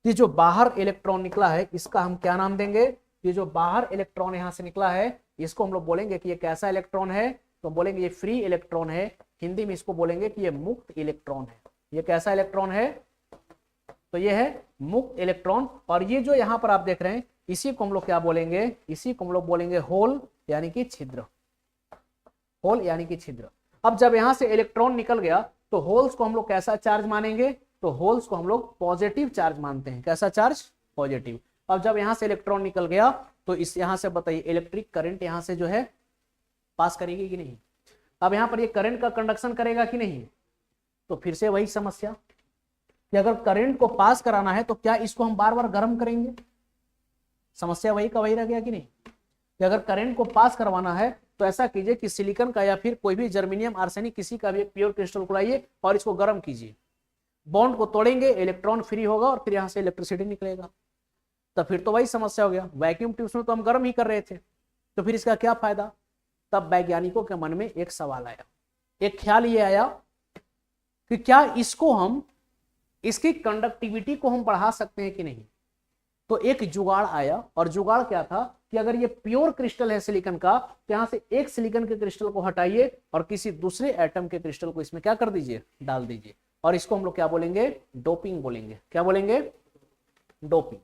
ये जो बाहर इलेक्ट्रॉन निकला है इसका हम क्या नाम देंगे, ये जो बाहर इलेक्ट्रॉन यहां से निकला है इसको हम लोग बोलेंगे कि ये कैसा इलेक्ट्रॉन है, तो बोलेंगे ये फ्री इलेक्ट्रॉन है। हिंदी में इसको बोलेंगे कि ये मुक्त इलेक्ट्रॉन है। ये कैसा इलेक्ट्रॉन है, तो ये है मुक्त इलेक्ट्रॉन। और ये जो यहां पर आप देख रहे हैं इसी को हम लोग क्या बोलेंगे, इसी को हम लोग बोलेंगे होल यानी कि छिद्र, होल यानी कि छिद्र। अब जब यहां से इलेक्ट्रॉन निकल गया तो होल्स को हम लोग कैसा चार्ज मानेंगे, तो होल्स को हम लोग पॉजिटिव चार्ज मानते हैं। कैसा चार्ज, पॉजिटिव। अब जब यहां से इलेक्ट्रॉन निकल गया तो इस यहां से बताइए इलेक्ट्रिक करंट यहां से जो है पास करेगी कि नहीं। अब यहां पर ये करंट का कंडक्शन करेगा कि नहीं, तो फिर से वही समस्या कि अगर करंट को पास कराना है तो क्या इसको हम बार बार गर्म करेंगे, समस्या वही का वही रह गया कि नहीं। कि अगर करंट को पास करवाना है तो ऐसा कीजिए कि सिलिकॉन का या फिर कोई भी जर्मेनियम आर्सेनिक किसी का भी एक प्योर क्रिस्टल को लाइए और इसको गर्म कीजिए, बॉन्ड को तोड़ेंगे, इलेक्ट्रॉन फ्री होगा और फिर यहां से इलेक्ट्रिसिटी निकलेगा। तो फिर तो वही समस्या हो गया, वैक्यूम ट्यूब्स में तो हम गर्म ही कर रहे थे, तो फिर इसका क्या फायदा। तब वैज्ञानिकों के मन में एक सवाल आया, एक ख्याल ये आया कि क्या इसको हम, इसकी कंडक्टिविटी को हम बढ़ा सकते हैं कि नहीं। तो एक जुगाड़ आया, और जुगाड़ क्या था कि अगर ये प्योर क्रिस्टल है सिलिकॉन का तो यहां से एक सिलिकॉन के क्रिस्टल को हटाइए और किसी दूसरे एटम के क्रिस्टल को इसमें क्या कर दीजिए, डाल दीजिए, और इसको हम लोग क्या बोलेंगे, डोपिंग बोलेंगे। क्या बोलेंगे, डोपिंग।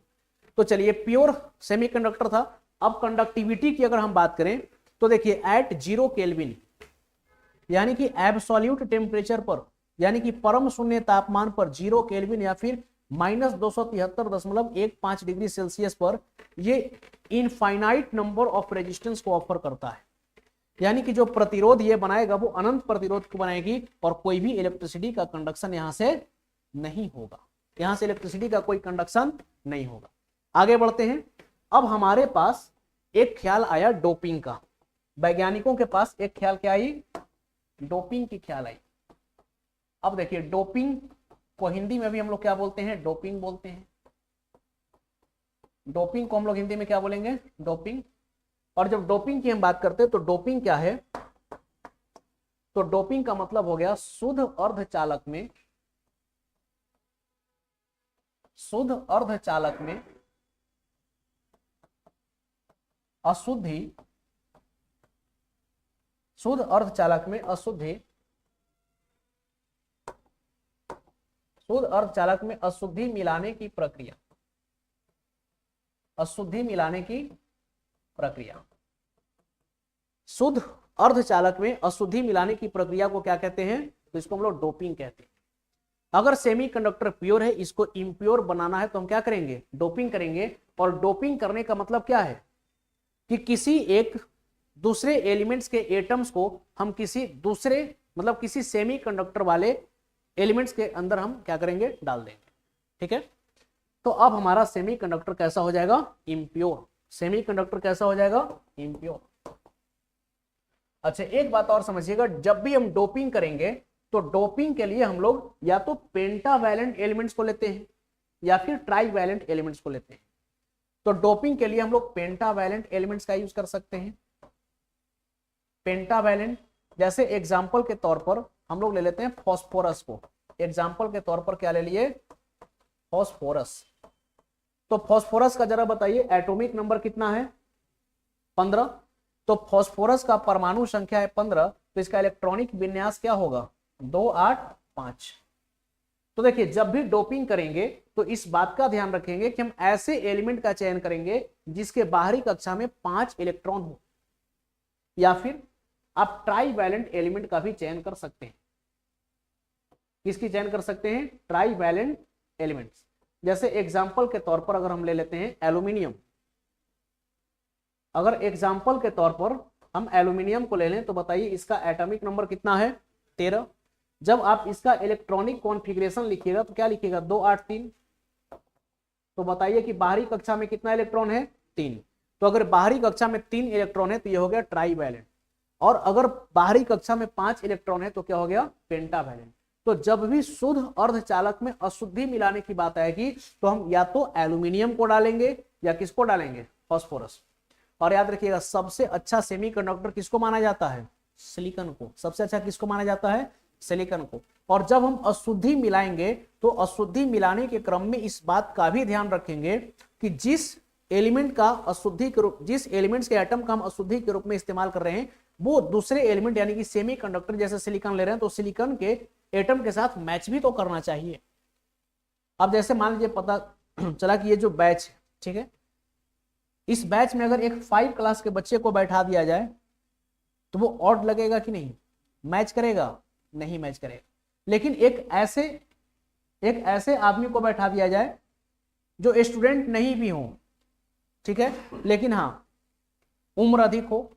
तो चलिए प्योर सेमीकंडक्टर था। अब कंडक्टिविटी की अगर हम बात करें तो देखिए एट 0 केल्विन यानी कि एब्सोल्यूट टेम्परेचर पर, यानी कि परम शून्य तापमान पर 0 केल्विन या फिर -273.15 डिग्री सेल्सियस पर ये इनफाइनाइट नंबर ऑफ रेजिस्टेंस को ऑफर करता है। यानी कि जो प्रतिरोध ये बनाएगा वो अनंत प्रतिरोध को बनाएगी और कोई भी इलेक्ट्रिसिटी का कंडक्शन यहां से नहीं होगा, यहां से इलेक्ट्रिसिटी का कोई कंडक्शन नहीं होगा। आगे बढ़ते हैं। अब हमारे पास एक ख्याल आया डोपिंग का, वैज्ञानिकों के पास एक ख्याल क्या आई, डोपिंग की ख्याल आई। अब देखिए डोपिंग को हिंदी में भी हम लोग क्या बोलते हैं, डोपिंग बोलते हैं। डोपिंग को हम लोग हिंदी में क्या बोलेंगे, डोपिंग। और जब डोपिंग की हम बात करते हैं तो डोपिंग क्या है, तो डोपिंग का मतलब हो गया शुद्ध अर्धचालक में, शुद्ध अर्धचालक में अशुद्धि, शुद्ध अर्धचालक में अशुद्धि, शुद्ध अर्धचालक में अशुद्धि मिलाने की प्रक्रिया, अशुद्धि मिलाने की प्रक्रिया। शुद्ध अर्धचालक में अशुद्धि मिलाने की प्रक्रिया को क्या कहते हैं, तो इसको हम लोग डोपिंग कहते हैं। अगर सेमीकंडक्टर प्योर है, इसको इम्प्योर बनाना है तो हम क्या करेंगे, डोपिंग करेंगे। और डोपिंग करने का मतलब क्या है कि किसी एक दूसरे एलिमेंट्स के एटम्स को हम किसी दूसरे, मतलब किसी सेमीकंडक्टर वाले एलिमेंट्स के अंदर हम क्या करेंगे, डाल देंगे। ठीक है, तो अब हमारा सेमीकंडक्टर कैसा हो जाएगा, इम्प्योर। सेमीकंडक्टर कैसा हो जाएगा, इम्प्योर। अच्छा एक बात और समझिएगा, जब भी हम डोपिंग करेंगे तो डोपिंग के लिए हम लोग या तो पेंटावैलेंट एलिमेंट्स को लेते हैं या फिर ट्राईवैलेंट एलिमेंट्स को लेते हैं। तो डोपिंग के लिए हम लोग पेंटावैलेंट एलिमेंट्स का यूज कर सकते हैं। पेंटावैलेंट, जैसे एग्जांपल के तौर पर हम लोग ले लेते हैं फॉस्फोरस को। एग्जांपल के तौर पर क्या ले लिए, फॉस्फोरस। तो फॉस्फोरस का जरा बताइए एटॉमिक नंबर कितना है, 15। तो फॉस्फोरस का परमाणु संख्या है 15, तो इसका इलेक्ट्रॉनिक विन्यास क्या होगा, 285। तो देखिए जब भी डोपिंग करेंगे तो इस बात का ध्यान रखेंगे कि हम ऐसे एलिमेंट का चयन करेंगे जिसके बाहरी कक्षा में 5 इलेक्ट्रॉन हो, या फिर आप ट्राईवैलेंट एलिमेंट का भी चयन कर सकते हैं। किसकी चयन कर सकते हैं, ट्राईवैलेंट एलिमेंट्स। जैसे एग्जांपल के तौर पर अगर हम ले लेते हैं एल्यूमिनियम, अगर एग्जांपल के तौर पर हम एल्यूमिनियम को ले लें तो बताइए इसका एटॉमिक नंबर कितना है, 13। जब आप इसका इलेक्ट्रॉनिक कॉन्फ़िगरेशन लिखिएगा तो क्या लिखिएगा, 283। तो बताइए कि बाहरी कक्षा में कितना इलेक्ट्रॉन है, 3। तो अगर बाहरी कक्षा में 3 इलेक्ट्रॉन है तो यह हो गया ट्राईवैलेंट, और अगर बाहरी कक्षा में 5 इलेक्ट्रॉन है तो क्या हो गया, पेंटावैलेंट। तो जब भी शुद्ध अर्धचालक में अशुद्धि मिलाने की बात आएगी तो हम या तो एल्यूमिनियम को डालेंगे या किसको डालेंगे, फास्फोरस। और याद रखिएगा सबसे अच्छा सेमीकंडक्टर किसको माना जाता है, सिलिकॉन को। सबसे अच्छा किसको माना जाता है, सिलिकॉन को। और जब हम अशुद्धि मिलाएंगे तो अशुद्धि मिलाने के क्रम में इस बात का भी ध्यान रखेंगे कि जिस एलिमेंट का अशुद्धि के रूप, जिस एलिमेंट्स के एटम का हम अशुद्धि के रूप में इस्तेमाल कर रहे हैं वो दूसरे एलिमेंट यानी कि सेमीकंडक्टर जैसे सिलिकॉन ले रहे हैं तो सिलिकॉन के एटम के साथ मैच भी तो करना चाहिए। अब जैसे मान लीजिए पता चला कि ये जो बैच है, ठीक है, इस बैच में अगर एक 5 क्लास के बच्चे को बैठा दिया जाए तो वो ऑड लगेगा कि नहीं, मैच करेगा, नहीं मैच करेगा। लेकिन एक ऐसे आदमी को बैठा दिया जाए जो स्टूडेंट नहीं भी हो, ठीक है, लेकिन हाँ उम्र अधिक हो,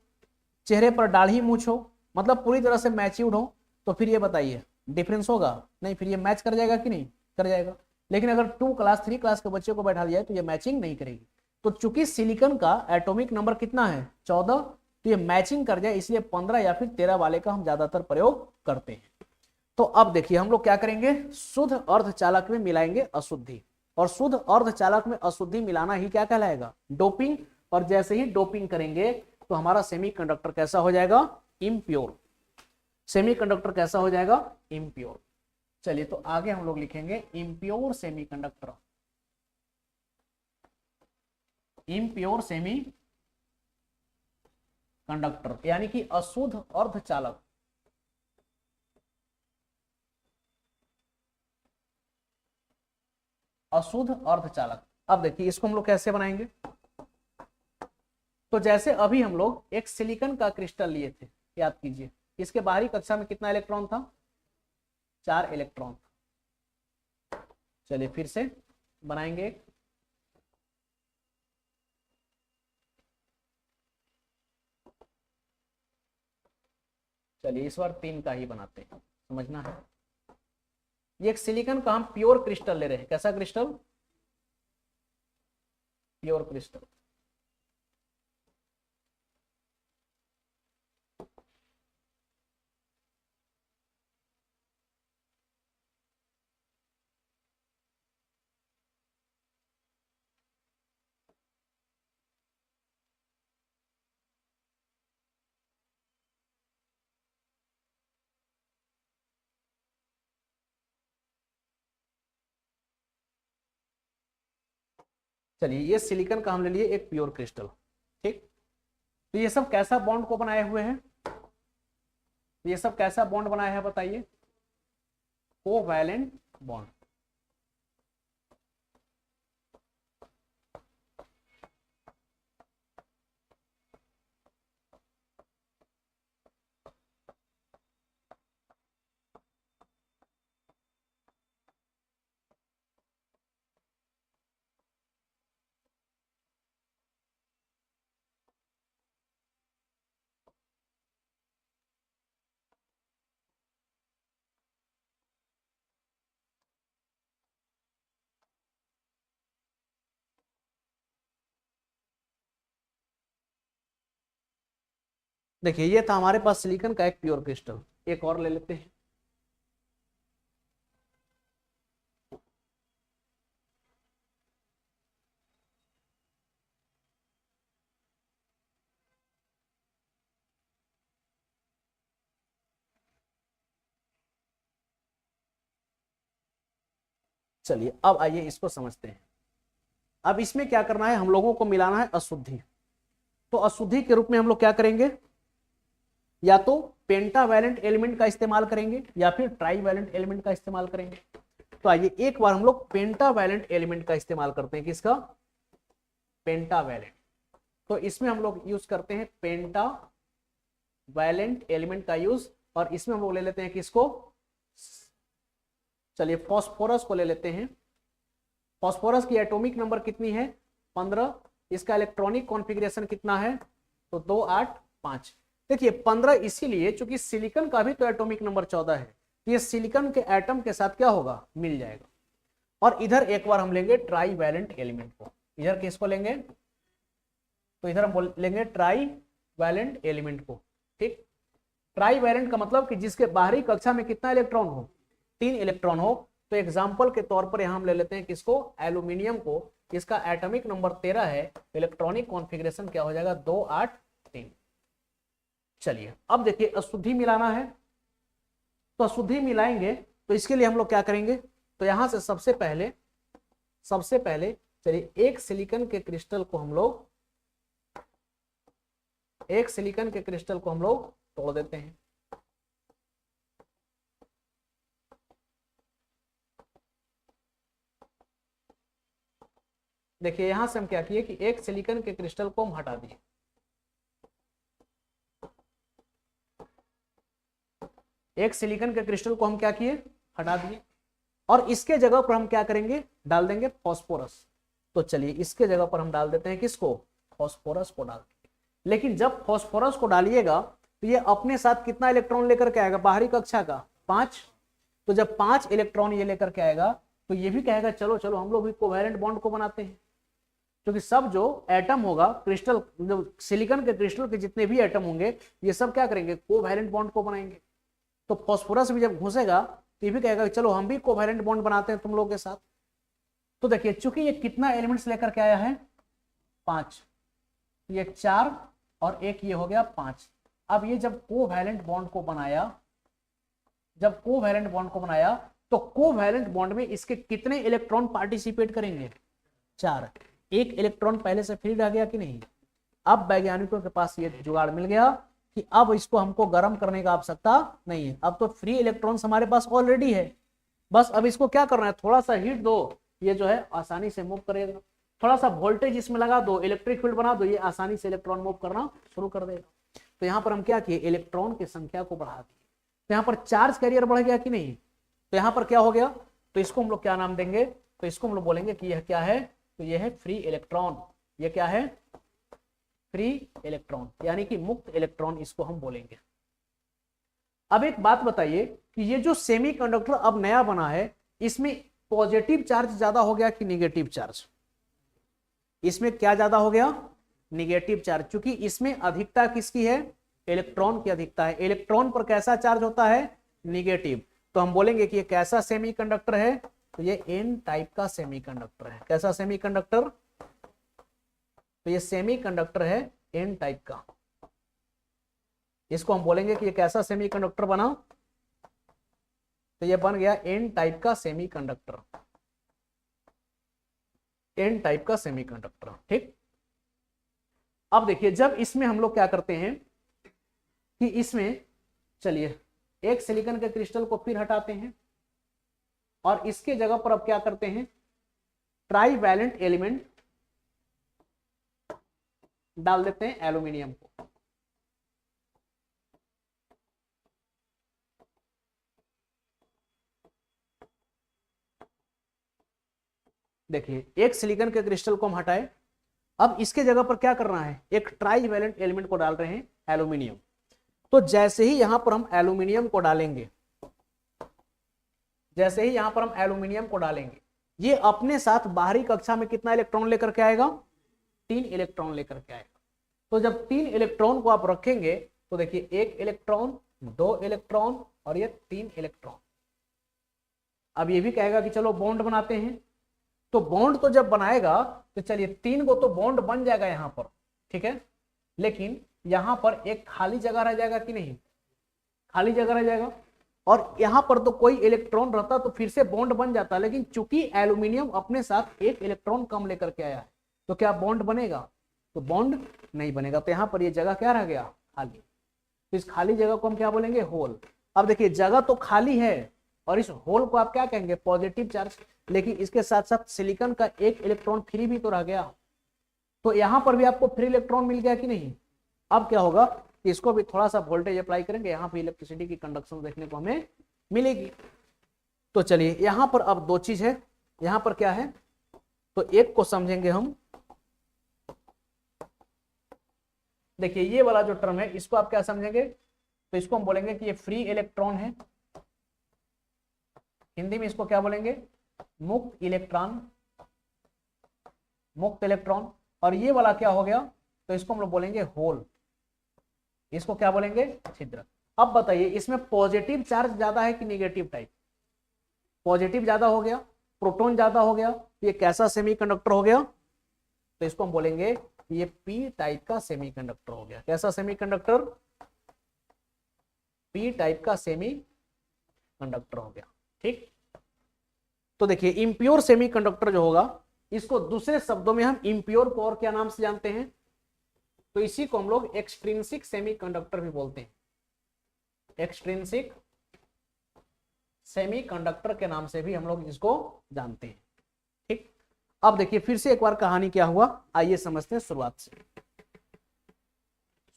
चेहरे पर दाढ़ी मूछ हो, मतलब पूरी तरह से मैच्योर्ड हो, तो फिर ये बताइए डिफरेंस होगा, नहीं, फिर ये मैच कर जाएगा कि नहीं, कर जाएगा। लेकिन अगर 2 क्लास 3 क्लास के बच्चे को बैठा दिया जाए तो ये मैचिंग नहीं करेगी। तो चूंकि सिलिकॉन का एटॉमिक नंबर कितना है, 14, तो ये मैचिंग कर जाए इसलिए 15 या फिर 13 वाले का हम ज्यादातर प्रयोग करते हैं। तो अब देखिए हम लोग क्या करेंगे, शुद्ध अर्धचालक में मिलाएंगे अशुद्धि, और शुद्ध अर्धचालक में अशुद्धि मिलाना ही क्या कहलाएगा, डोपिंग। और जैसे ही डोपिंग करेंगे तो हमारा सेमीकंडक्टर कैसा हो जाएगा, इम्प्योर। सेमीकंडक्टर कैसा हो जाएगा, इम्प्योर। चलिए तो आगे हम लोग लिखेंगे impure semiconductor. Impure semi conductor यानी कि अशुद्ध अर्धचालक। अशुद्ध अर्धचालक। अब देखिए इसको हम लोग कैसे बनाएंगे, तो जैसे अभी हम लोग एक सिलिकॉन का क्रिस्टल लिए थे, याद कीजिए, इसके बाहरी कक्षा में कितना इलेक्ट्रॉन था, 4 इलेक्ट्रॉन। चलिए फिर से बनाएंगे। चलिए इस बार 3 का ही बनाते हैं, समझना है। ये एक सिलिकॉन का हम प्योर क्रिस्टल ले रहे हैं, कैसा क्रिस्टल, प्योर क्रिस्टल। चलिए ये सिलिकॉन का हम ले लिए एक प्योर क्रिस्टल, ठीक। तो ये सब कैसा बॉन्ड को बनाए हुए हैं, ये सब कैसा बॉन्ड बनाया है बताइए, कोवैलेंट बॉन्ड। देखिए ये था हमारे पास सिलिकॉन का एक प्योर क्रिस्टल। एक और ले लेते हैं। चलिए अब आइए इसको समझते हैं। अब इसमें क्या करना है, हम लोगों को मिलाना है अशुद्धि। तो अशुद्धि के रूप में हम लोग क्या करेंगे, या तो पेंटावैलेंट एलिमेंट का इस्तेमाल करेंगे या फिर ट्राईवैलेंट एलिमेंट का इस्तेमाल करेंगे। तो आइए एक बार हम लोग पेंटावैलेंट एलिमेंट का इस्तेमाल करते हैं। किसका, पेंटावैलेंट। तो इसमें हम लोग यूज करते हैं पेंटावैलेंट एलिमेंट का यूज, और इसमें हम लोग ले लेते हैं किसको, चलिए फॉस्फोरस को ले लेते हैं। फॉस्फोरस की एटॉमिक नंबर कितनी है, 15। इसका इलेक्ट्रॉनिक कॉन्फ़िगरेशन कितना है, तो 2 8 5। देखिए 15 इसीलिए चूंकि सिलिकॉन का भी तो एटॉमिक नंबर 14 है, तो ये सिलिकॉन के एटम के साथ क्या होगा, मिल जाएगा। और इधर एक बार हम लेंगे ट्राईवैलेंट एलिमेंट को। इधर किसको लेंगे, तो इधर हम लेंगे ट्राईवैलेंट एलिमेंट को। ठीक, ट्राईवैलेंट का मतलब कि जिसके बाहरी कक्षा में कितना इलेक्ट्रॉन हो, 3 इलेक्ट्रॉन हो। तो एग्जाम्पल के तौर पर यहां हम ले लेते हैं किसको, एल्यूमिनियम को। इसका एटॉमिक नंबर 13 है, इलेक्ट्रॉनिक कॉन्फ़िगरेशन क्या हो जाएगा, 2 8 3। चलिए अब देखिए अशुद्धि मिलाना है। तो अशुद्धि मिलाएंगे तो इसके लिए हम लोग क्या करेंगे, तो यहां से सबसे पहले चलिए एक सिलिकॉन के क्रिस्टल को हम लोग तोड़ देते हैं। देखिए यहां से हम क्या किए कि एक सिलिकॉन के क्रिस्टल को हम हटा दिए। एक सिलिकॉन के क्रिस्टल को हम क्या किए, हटा दिए। और इसके जगह पर हम क्या करेंगे, डाल देंगे फॉस्फोरस। तो चलिए इसके जगह पर हम डाल देते हैं किसको, फॉस्फोरस को डाल देंगे। लेकिन जब फॉस्फोरस को डालिएगा तो ये अपने साथ कितना इलेक्ट्रॉन लेकर के आएगा, बाहरी कक्षा का 5। तो जब 5 इलेक्ट्रॉन ये लेकर के आएगा तो ये भी कहेगा चलो चलो हम लोग भी कोवैलेंट बॉन्ड को बनाते हैं। क्योंकि सब जो एटम होगा क्रिस्टल, जो सिलिकॉन के क्रिस्टल के जितने भी एटम होंगे ये सब क्या करेंगे, कोवैलेंट बॉन्ड को बनाएंगे। तो फास्फोरस भी जब घुसेगा तो ये भी कहेगा कि चलो हम भी कोवैलेंट बॉन्ड बनाते हैं तुम लोग के साथ। तो देखिए चूंकि ये कितना एलिमेंट्स लेकर के आया है, 5, ये 4 और एक ये हो गया 5। अब ये जब कोवैलेंट बॉन्ड को बनाया, तो कोवैलेंट बॉन्ड में इसके कितने इलेक्ट्रॉन पार्टिसिपेट करेंगे, 4। एक इलेक्ट्रॉन पहले से फ्री रह गया कि नहीं। अब वैज्ञानिकों के पास ये जुगाड़ मिल गया कि अब इसको हमको गर्म करने का आवश्यकता नहीं है। अब तो फ्री इलेक्ट्रॉन्स हमारे पास ऑलरेडी है, बस अब इसको क्या करना है, थोड़ा सा हीट दो, ये जो है आसानी से मूव करेगा। थोड़ा सा वोल्टेज इसमें लगा दो, इलेक्ट्रिक फील्ड बना दो, ये आसानी से इलेक्ट्रॉन मूव करना शुरू कर देगा। तो यहाँ पर हम क्या किए, इलेक्ट्रॉन की संख्या को बढ़ा दिए। तो यहाँ पर चार्ज कैरियर बढ़ गया कि नहीं। तो यहाँ पर क्या हो गया, तो इसको हम लोग क्या नाम देंगे, तो इसको हम लोग बोलेंगे कि यह क्या है, तो यह है फ्री इलेक्ट्रॉन। यह क्या है, फ्री इलेक्ट्रॉन, यानी कि मुक्त इलेक्ट्रॉन इसको हम बोलेंगे। अब एक बात बताइए कि ये जो सेमीकंडक्टर अब नया बना है, इसमें पॉजिटिव चार्ज ज्यादा हो गया कि निगेटिव चार्ज, इसमें क्या ज्यादा हो गया, निगेटिव चार्ज। क्योंकि इसमें अधिकता किसकी है, इलेक्ट्रॉन की अधिकता है। इलेक्ट्रॉन पर कैसा चार्ज होता है, निगेटिव। तो हम बोलेंगे कि ये कैसा सेमीकंडक्टर है, तो ये एन टाइप का सेमीकंडक्टर है। कैसा सेमीकंडक्टर, तो ये सेमीकंडक्टर है एन टाइप का। इसको हम बोलेंगे कि ये कैसा सेमीकंडक्टर बना, तो ये बन गया एन टाइप का सेमीकंडक्टर, एन टाइप का सेमीकंडक्टर। ठीक, अब देखिए जब इसमें हम लोग क्या करते हैं कि इसमें चलिए एक सिलिकॉन के क्रिस्टल को फिर हटाते हैं और इसके जगह पर अब क्या करते हैं, ट्राईवैलेंट एलिमेंट डाल देते हैं एल्यूमिनियम को। देखिए एक सिलिकॉन के क्रिस्टल को हम हटाए, अब इसके जगह पर क्या करना है, एक ट्राईवैलेंट एलिमेंट को डाल रहे हैं एल्यूमिनियम। तो जैसे ही यहां पर हम एल्यूमिनियम को डालेंगे, ये अपने साथ बाहरी कक्षा में कितना इलेक्ट्रॉन लेकर के आएगा, 3 इलेक्ट्रॉन लेकर के आएगा। तो जब 3 इलेक्ट्रॉन को आप रखेंगे तो देखिए 1 इलेक्ट्रॉन, 2 इलेक्ट्रॉन और ये 3 इलेक्ट्रॉन। अब ये भी कहेगा कि चलो बॉन्ड बनाते हैं, तो बॉन्ड तो जब बनाएगा तो चलिए 3 को तो बॉन्ड बन जाएगा यहाँ पर, ठीक है, लेकिन यहाँ पर एक खाली जगह रह जाएगा कि नहीं, खाली जगह रह जाएगा, और यहाँ पर तो कोई इलेक्ट्रॉन रहता तो फिर से बॉन्ड बन जाता, लेकिन चूंकि एल्यूमिनियम अपने साथ 1 इलेक्ट्रॉन कम लेकर के आया है, तो क्या बॉन्ड बनेगा, तो बॉन्ड नहीं बनेगा। तो यहाँ पर ये जगह क्या रह गया, खाली। तो इस खाली जगह को हम क्या बोलेंगे, होल। अब देखिए जगह तो खाली है और इस होल को आप क्या कहेंगे, पॉजिटिव चार्ज, लेकिन इसके साथ साथ सिलिकॉन का 1 इलेक्ट्रॉन फ्री भी तो रह गया, तो यहाँ पर भी आपको फ्री इलेक्ट्रॉन मिल गया कि नहीं। अब क्या होगा कि इसको भी थोड़ा सा वोल्टेज अप्लाई करेंगे, यहाँ पे इलेक्ट्रिसिटी की कंडक्शन देखने को हमें मिलेगी। तो चलिए यहाँ पर अब 2 चीज है, यहाँ पर क्या है, तो एक को समझेंगे हम, देखिए ये वाला जो टर्म है इसको आप क्या समझेंगे, तो इसको हम बोलेंगे कि ये फ्री इलेक्ट्रॉन है, हिंदी में इसको क्या बोलेंगे, मुक्त इलेक्ट्रॉन, मुक्त इलेक्ट्रॉन। और ये वाला क्या हो गया, तो इसको हम लोग बोलेंगे होल, इसको क्या बोलेंगे, छिद्र। अब बताइए इसमें पॉजिटिव चार्ज ज्यादा है कि नेगेटिव टाइप, पॉजिटिव ज्यादा हो गया, प्रोटॉन ज्यादा हो गया, ये कैसा सेमीकंडक्टर हो गया, तो इसको हम बोलेंगे ये पी टाइप का सेमीकंडक्टर हो गया। कैसा सेमीकंडक्टर, पी टाइप का सेमीकंडक्टर हो गया, ठीक। तो देखिए इम्प्योर सेमीकंडक्टर जो होगा, इसको दूसरे शब्दों में हम इम्प्योर को और क्या नाम से जानते हैं, तो इसी को हम लोग एक्सट्रिंसिक सेमीकंडक्टर भी बोलते हैं, एक्सट्रिंसिक सेमीकंडक्टर के नाम से भी हम लोग इसको जानते हैं, ठीक। अब देखिए फिर से एक बार कहानी क्या हुआ, आइए समझते हैं शुरुआत से।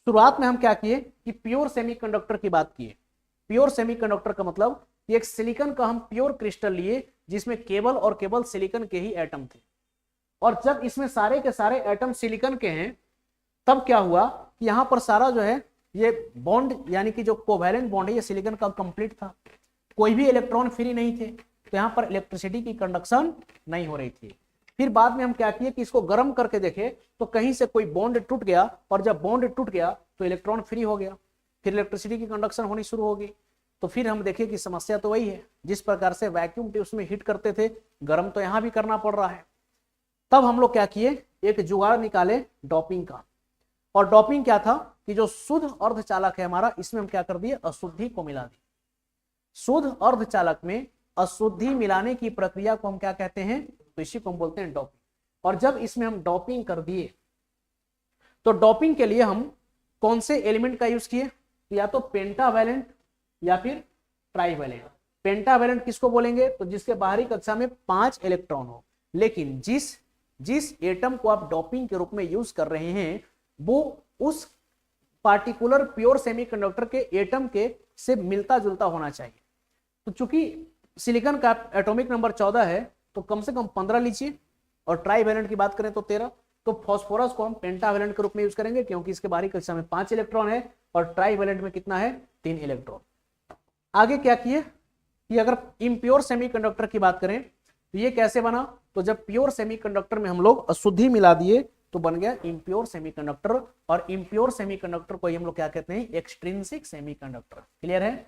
शुरुआत में हम क्या किए कि प्योर सेमीकंडक्टर की बात किए। प्योर सेमीकंडक्टर का मतलब कि एक सिलिकॉन का हम प्योर क्रिस्टल लिए जिसमें केवल और केवल सिलिकॉन के ही एटम थे, और जब इसमें सारे के सारे एटम सिलिकॉन के हैं, तब क्या हुआ कि यहाँ पर सारा जो है ये बॉन्ड यानी कि जो कोवैलेंट बॉन्ड है ये सिलिकॉन का कंप्लीट था, कोई भी इलेक्ट्रॉन फ्री नहीं थे, तो यहाँ पर इलेक्ट्रिसिटी की कंडक्शन नहीं हो रही थी। फिर बाद में हम क्या किए कि इसको गर्म करके देखे तो कहीं से कोई बॉन्ड टूट गया, और जब बॉन्ड टूट गया तो इलेक्ट्रॉन फ्री हो गया, फिर इलेक्ट्रिसिटी की कंडक्शन होनी शुरू होगी। तो फिर हम देखें कि समस्या तो वही है, जिस प्रकार से वैक्यूम ट्यूब्स में हीट करते थे, गर्म तो यहाँ भी करना पड़ रहा है। तब हम लोग क्या किए, एक जुगाड़ निकाले डोपिंग का, और डोपिंग क्या था कि जो शुद्ध अर्धचालक है हमारा, इसमें हम क्या कर दिए, अशुद्धि को मिला दिए। शुद्ध अर्धचालक में अशुद्धि मिलाने की प्रक्रिया को हम क्या कहते हैं, तो इसी को हम बोलते हैं डोपिंग। और जब इसमें हम डोपिंग कर दिए, तो डोपिंग के लिए हम कौन से एलिमेंट का यूज किए, या तो पेंटावैलेंट या फिर ट्राइवैलेंट। पेंटावैलेंट किसको बोलेंगे, तो जिसके बाहरी कक्षा में 5 इलेक्ट्रॉन हो, लेकिन जिस एटम को आप डोपिंग के रूप में यूज कर रहे हैं वो उस पार्टिकुलर प्योर सेमीकंडक्टर के एटम के से मिलता जुलता होना चाहिए। तो चूंकि सिलिकॉन का एटॉमिक नंबर 14 है, तो कम से कम 15 लीजिए, और ट्राइवैलेंट की बात करें तो 13। तो फास्फोरस को हम पेंटावैलेंट के रूप में यूज करेंगे, क्योंकि इसके बाहरी कक्षा में 5 इलेक्ट्रॉन है, और ट्राइवैलेंट में कितना है, 3 इलेक्ट्रॉन। आगे क्या किए कि अगर इम्प्योर सेमीकंडक्टर की बात करें तो ये कैसे बना, तो जब प्योर सेमीकंडक्टर में हम लोग अशुद्धि मिला दिए तो बन गया इम्प्योर सेमीकंडक्टर, और इम्प्योर सेमीकंडक्टर को हम लोग क्या कहते हैं, एक्सट्रिंसिक सेमीकंडक्टर। क्लियर है।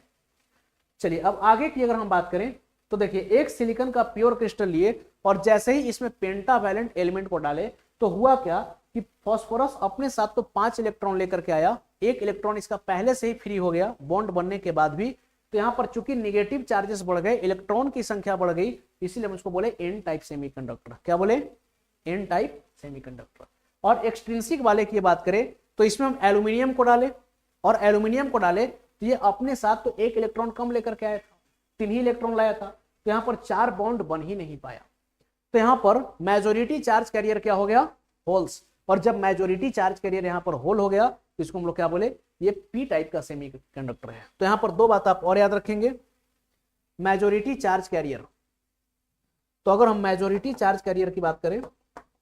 चलिए अब आगे की अगर हम बात करें तो देखिए एक सिलिकॉन का प्योर क्रिस्टल लिए, और जैसे ही इसमें पेंटावैलेंट एलिमेंट को डाले तो हुआ क्या कि फास्फोरस अपने साथ तो 5 इलेक्ट्रॉन लेकर के आया, 1 इलेक्ट्रॉन इसका पहले से ही फ्री हो गया बॉन्ड बनने के बाद भी। तो यहाँ पर चूंकि नेगेटिव चार्जेस बढ़ गए, इलेक्ट्रॉन की संख्या बढ़ गई, इसीलिए हम उसको बोले एन टाइप सेमीकंडक्टर। क्या बोले, एन टाइप सेमीकंडक्टर। और एक्सट्रिंसिक वाले की बात करें तो इसमें हम एल्यूमिनियम को डाले, और एल्यूमिनियम को डाले तो ये अपने साथ तो 1 इलेक्ट्रॉन कम लेकर के आया था, 3 ही इलेक्ट्रॉन लाया था, तो यहाँ पर 4 बॉन्ड बन ही नहीं पाया। तो यहाँ पर मेजोरिटी चार्ज कैरियर क्या हो गया, होल्स। और जब मेजोरिटी चार्ज कैरियर यहाँ पर होल हो गया तो इसको हम लोग क्या बोले, ये पी टाइप का सेमीकंडक्टर है। तो यहाँ पर 2 बात आप और याद रखेंगे, मेजोरिटी चार्ज कैरियर। तो अगर हम मेजोरिटी चार्ज कैरियर की बात करें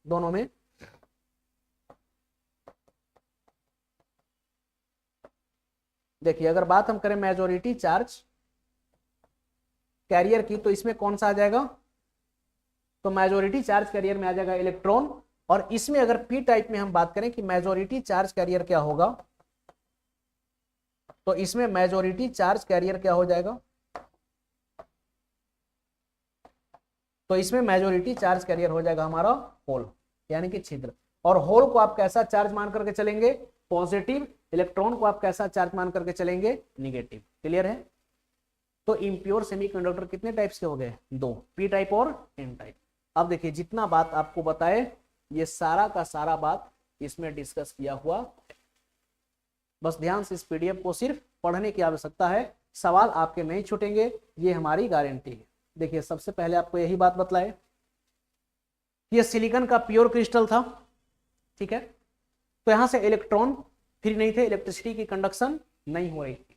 दोनों में, देखिए अगर बात हम करें मेजोरिटी चार्ज कैरियर की, तो इसमें कौन सा आ जाएगा, तो मेजोरिटी चार्ज कैरियर में आ जाएगा इलेक्ट्रॉन। और इसमें अगर पी टाइप में हम बात करें कि मेजोरिटी चार्ज कैरियर क्या होगा, तो इसमें मेजॉरिटी चार्ज कैरियर क्या हो जाएगा, तो इसमें मेजॉरिटी चार्ज कैरियर हो जाएगा हमारा होल यानी कि छिद्र। और होल को आप कैसा चार्ज मान करके चलेंगे, पॉजिटिव। इलेक्ट्रॉन को आप कैसा चार्ज मान करके चलेंगे, निगेटिव। क्लियर है। तो इम्प्योर सेमीकंडक्टर कितने टाइप्स के हो गए, दो, पी टाइप और एन टाइप। अब देखिए जितना बात आपको बताए ये सारा का सारा बात इसमें डिस्कस किया हुआ, बस ध्यान से इस पीडीएफ को सिर्फ पढ़ने की आवश्यकता है, सवाल आपके नहीं छूटेंगे, ये हमारी गारंटी है। देखिए सबसे पहले आपको यही बात बतलाए कि ये सिलिकॉन का प्योर क्रिस्टल था, ठीक है। तो यहां से इलेक्ट्रॉन फ्री नहीं थे, इलेक्ट्रिसिटी की कंडक्शन नहीं हो रही थी,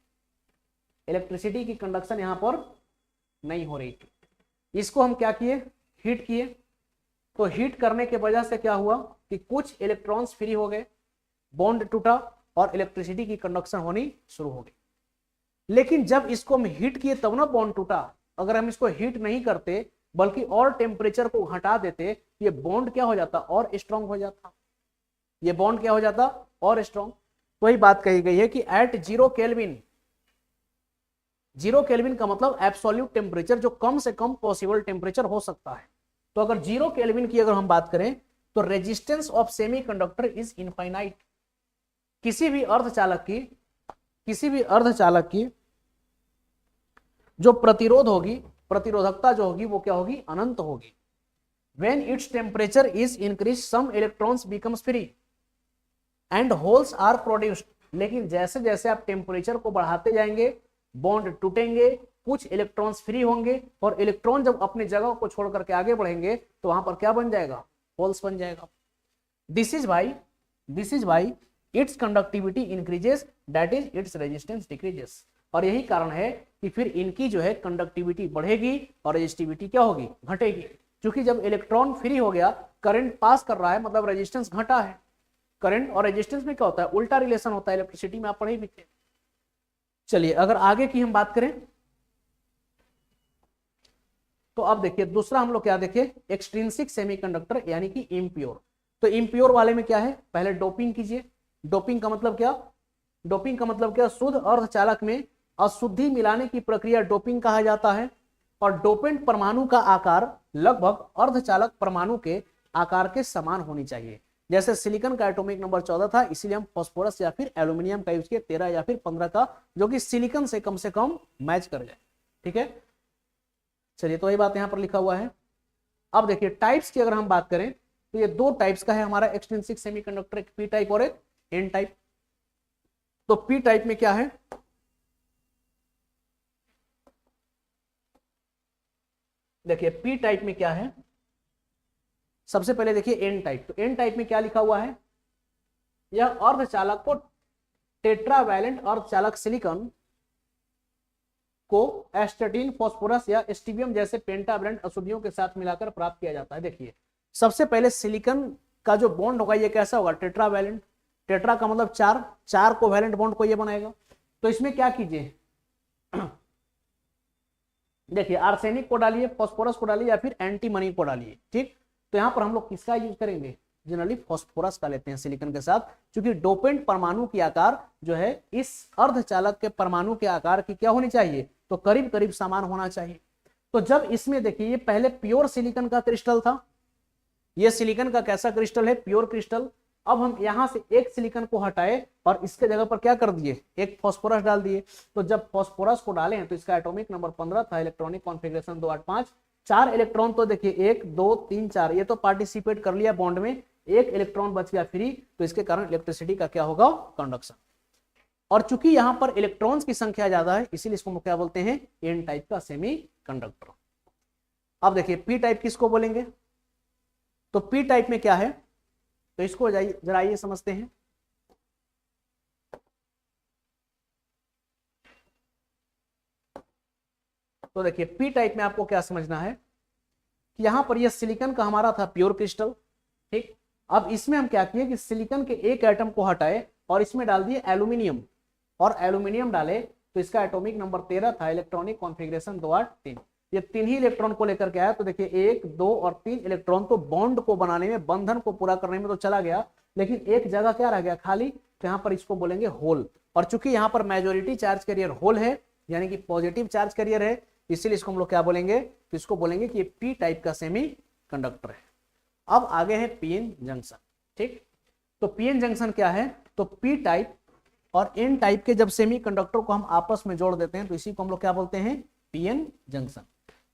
इलेक्ट्रिसिटी की कंडक्शन यहां पर नहीं हो रही थी। इसको हम क्या किए, हीट किए। तो हीट करने के वजह से क्या हुआ कि कुछ इलेक्ट्रॉन्स फ्री हो गए, बॉन्ड टूटा और इलेक्ट्रिसिटी की कंडक्शन होनी शुरू हो गई। लेकिन जब इसको हम हीट किए तब ना बॉन्ड टूटा। अगर हम इसको हीट नहीं करते बल्कि और टेम्परेचर को घटा देते, ये बॉन्ड क्या हो जाता, और स्ट्रांग हो जाता, ये बॉन्ड क्या हो जाता, और स्ट्रांग। वही बात कही गई है कि एट 0 केल्विन, 0 केल्विन का मतलब एब्सोल्यूट टेम्परेचर, जो कम से कम पॉसिबल टेम्परेचर हो सकता है। तो अगर 0 केल्विन की अगर हम बात करें तो resistance of semiconductor is infinite. किसी भी अर्धचालक की जो प्रतिरोध होगी, प्रतिरोधकता जो होगी वो क्या होगी, अनंत होगी। When its temperature is increased, some electrons becomes free and holes are produced। लेकिन जैसे जैसे आप टेम्परेचर को बढ़ाते जाएंगे बॉन्ड टूटेंगे, कुछ इलेक्ट्रॉन्स फ्री होंगे और इलेक्ट्रॉन जब अपनी जगह को छोड़ करके आगे बढ़ेंगे तो वहां पर क्या बन जाएगा, होल्स बन जाएगा। This is why it's conductivity increases, that is its resistance decreases. और यही कारण है कि फिर इनकी जो है कंडक्टिविटी बढ़ेगी और रेजिस्टिविटी क्या होगी, घटेगी। क्योंकि जब इलेक्ट्रॉन फ्री हो गया, करंट पास कर रहा है, मतलब रेजिस्टेंस घटा है। करंट और रेजिस्टेंस में क्या होता है, उल्टा रिलेशन होता है, इलेक्ट्रिसिटी में आप पढ़े भी थे। चलिए अगर आगे की हम बात करें तो अब देखिए दूसरा हम लोग क्या देखे, एक्सट्रिंसिक सेमीकंडक्टर यानी कि इम्प्योर। तो इम्प्योर वाले में क्या है, पहले डोपिंग कीजिए। डोपिंग का मतलब क्या, डोपिंग का मतलब क्या, शुद्ध अर्धचालक में अशुद्धि मिलाने की प्रक्रिया डोपिंग कहा जाता है। और डोपेंट परमाणु का आकार लगभग अर्धचालक परमाणु के आकार के समान होनी चाहिए। जैसे सिलिकॉन का एटॉमिक नंबर 14 था, इसीलिए हम फास्फोरस या फिर एल्यूमिनियम का यूज किया 13 या फिर 15 का, जो कि सिलिकॉन से कम मैच कर जाए, ठीक है। चलिए तो वही बात यहां पर लिखा हुआ है। अब देखिए टाइप्स की अगर हम बात करें तो ये दो टाइप्स का है हमारा एक्सट्रिंसिक सेमीकंडक्टर, एक पी टाइप और एक एन टाइप। तो पी टाइप में क्या है, देखिए पी टाइप में क्या है, सबसे पहले देखिए एन टाइप। तो एन टाइप में क्या लिखा हुआ है, यह अर्धचालक को टेट्रावैलेंट अर्धचालक सिलिकॉन को एस्टेटिन, फास्फोरस या स्टीबियम जैसे पेंटावैलेंट अशुद्धियों के साथ मिलाकर प्राप्त किया जाता है। देखिए सबसे पहले सिलिकॉन का जो बॉन्ड होगा ये कैसा होगा, टेट्रावैलेंट। टेट्रा का मतलब चार कोवैलेंट बॉन्ड को ये बनाएगा। तो इसमें क्या कीजिए, देखिए आर्सेनिक को डालिए, फास्फोरस को डालिए या फिर एंटीमनी को डालिए, ठीक। तो यहां पर हम लोग किसका यूज करेंगे, जनरली फास्फोरस का लेते हैं सिलिकॉन के साथ, क्योंकि डोपेंट परमाणु की आकार जो है इस अर्धचालक के परमाणु के आकार की क्या होनी चाहिए, तो करीब करीब समान होना चाहिए। तो जब इसमें देखिए ये पहले प्योर सिलिकॉन का क्रिस्टल था, ये सिलिकॉन का कैसा क्रिस्टल है, प्योर क्रिस्टल। अब हम यहां से एक सिलिकॉन को हटाए और इसके जगह पर क्या कर दिए, एक फास्फोरस डाल दिए। तो जब फास्फोरस को डाले हैं तो इसका एटॉमिक नंबर 15 था, इलेक्ट्रॉनिक कॉन्फ़िगरेशन 285, 4 इलेक्ट्रॉन। तो देखिए 1 2 3 4 ये तो पार्टिसिपेट कर लिया बॉन्ड में, एक इलेक्ट्रॉन बच गया फ्री, तो इसके कारण इलेक्ट्रिसिटी का क्या होगा, कंडक्शन। और चूंकि यहां पर इलेक्ट्रॉन्स की संख्या ज्यादा है इसीलिए इसको हम क्या बोलते हैं, एन टाइप का सेमी कंडक्टर। अब देखिए पी टाइप किसको बोलेंगे, तो पी टाइप में क्या है, तो इसको जरा ये समझते हैं। तो देखिए पी टाइप में आपको क्या समझना है कि यहां पर ये सिलिकॉन का हमारा था प्योर क्रिस्टल, ठीक। अब इसमें हम क्या किए कि सिलिकॉन के एक एटम को हटाए और इसमें डाल दिए एल्यूमिनियम, और एल्यूमिनियम डाले तो इसका एटॉमिक नंबर 13 था, इलेक्ट्रॉनिक कॉन्फ़िगरेशन 283। ये 3 ही इलेक्ट्रॉन को लेकर के आया। तो देखिए 1 2 और 3 इलेक्ट्रॉन तो बॉन्ड को बनाने में, बंधन को पूरा करने में तो चला गया, लेकिन एक जगह क्या रह गया, खाली। तो यहाँ पर इसको बोलेंगे होल। और चूंकि यहाँ पर मेजोरिटी चार्ज कैरियर होल है यानी कि पॉजिटिव चार्ज कैरियर है, इसीलिए इसको हम लोग क्या बोलेंगे, तो इसको बोलेंगे कि ये पी टाइप का सेमी कंडक्टर है। अब आगे है पीएन जंक्शन। ठीक, तो पीएन जंक्शन क्या है, तो पी टाइप और एन टाइप के जब सेमी कंडक्टर को हम आपस में जोड़ देते हैं तो इसी को हम लोग क्या बोलते हैं, पीएन जंक्शन।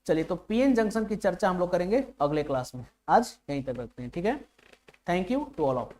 चलिए, तो पीएन जंक्शन की चर्चा हम लोग करेंगे अगले क्लास में, आज यहीं तक रखते हैं। ठीक है, thank you to all of.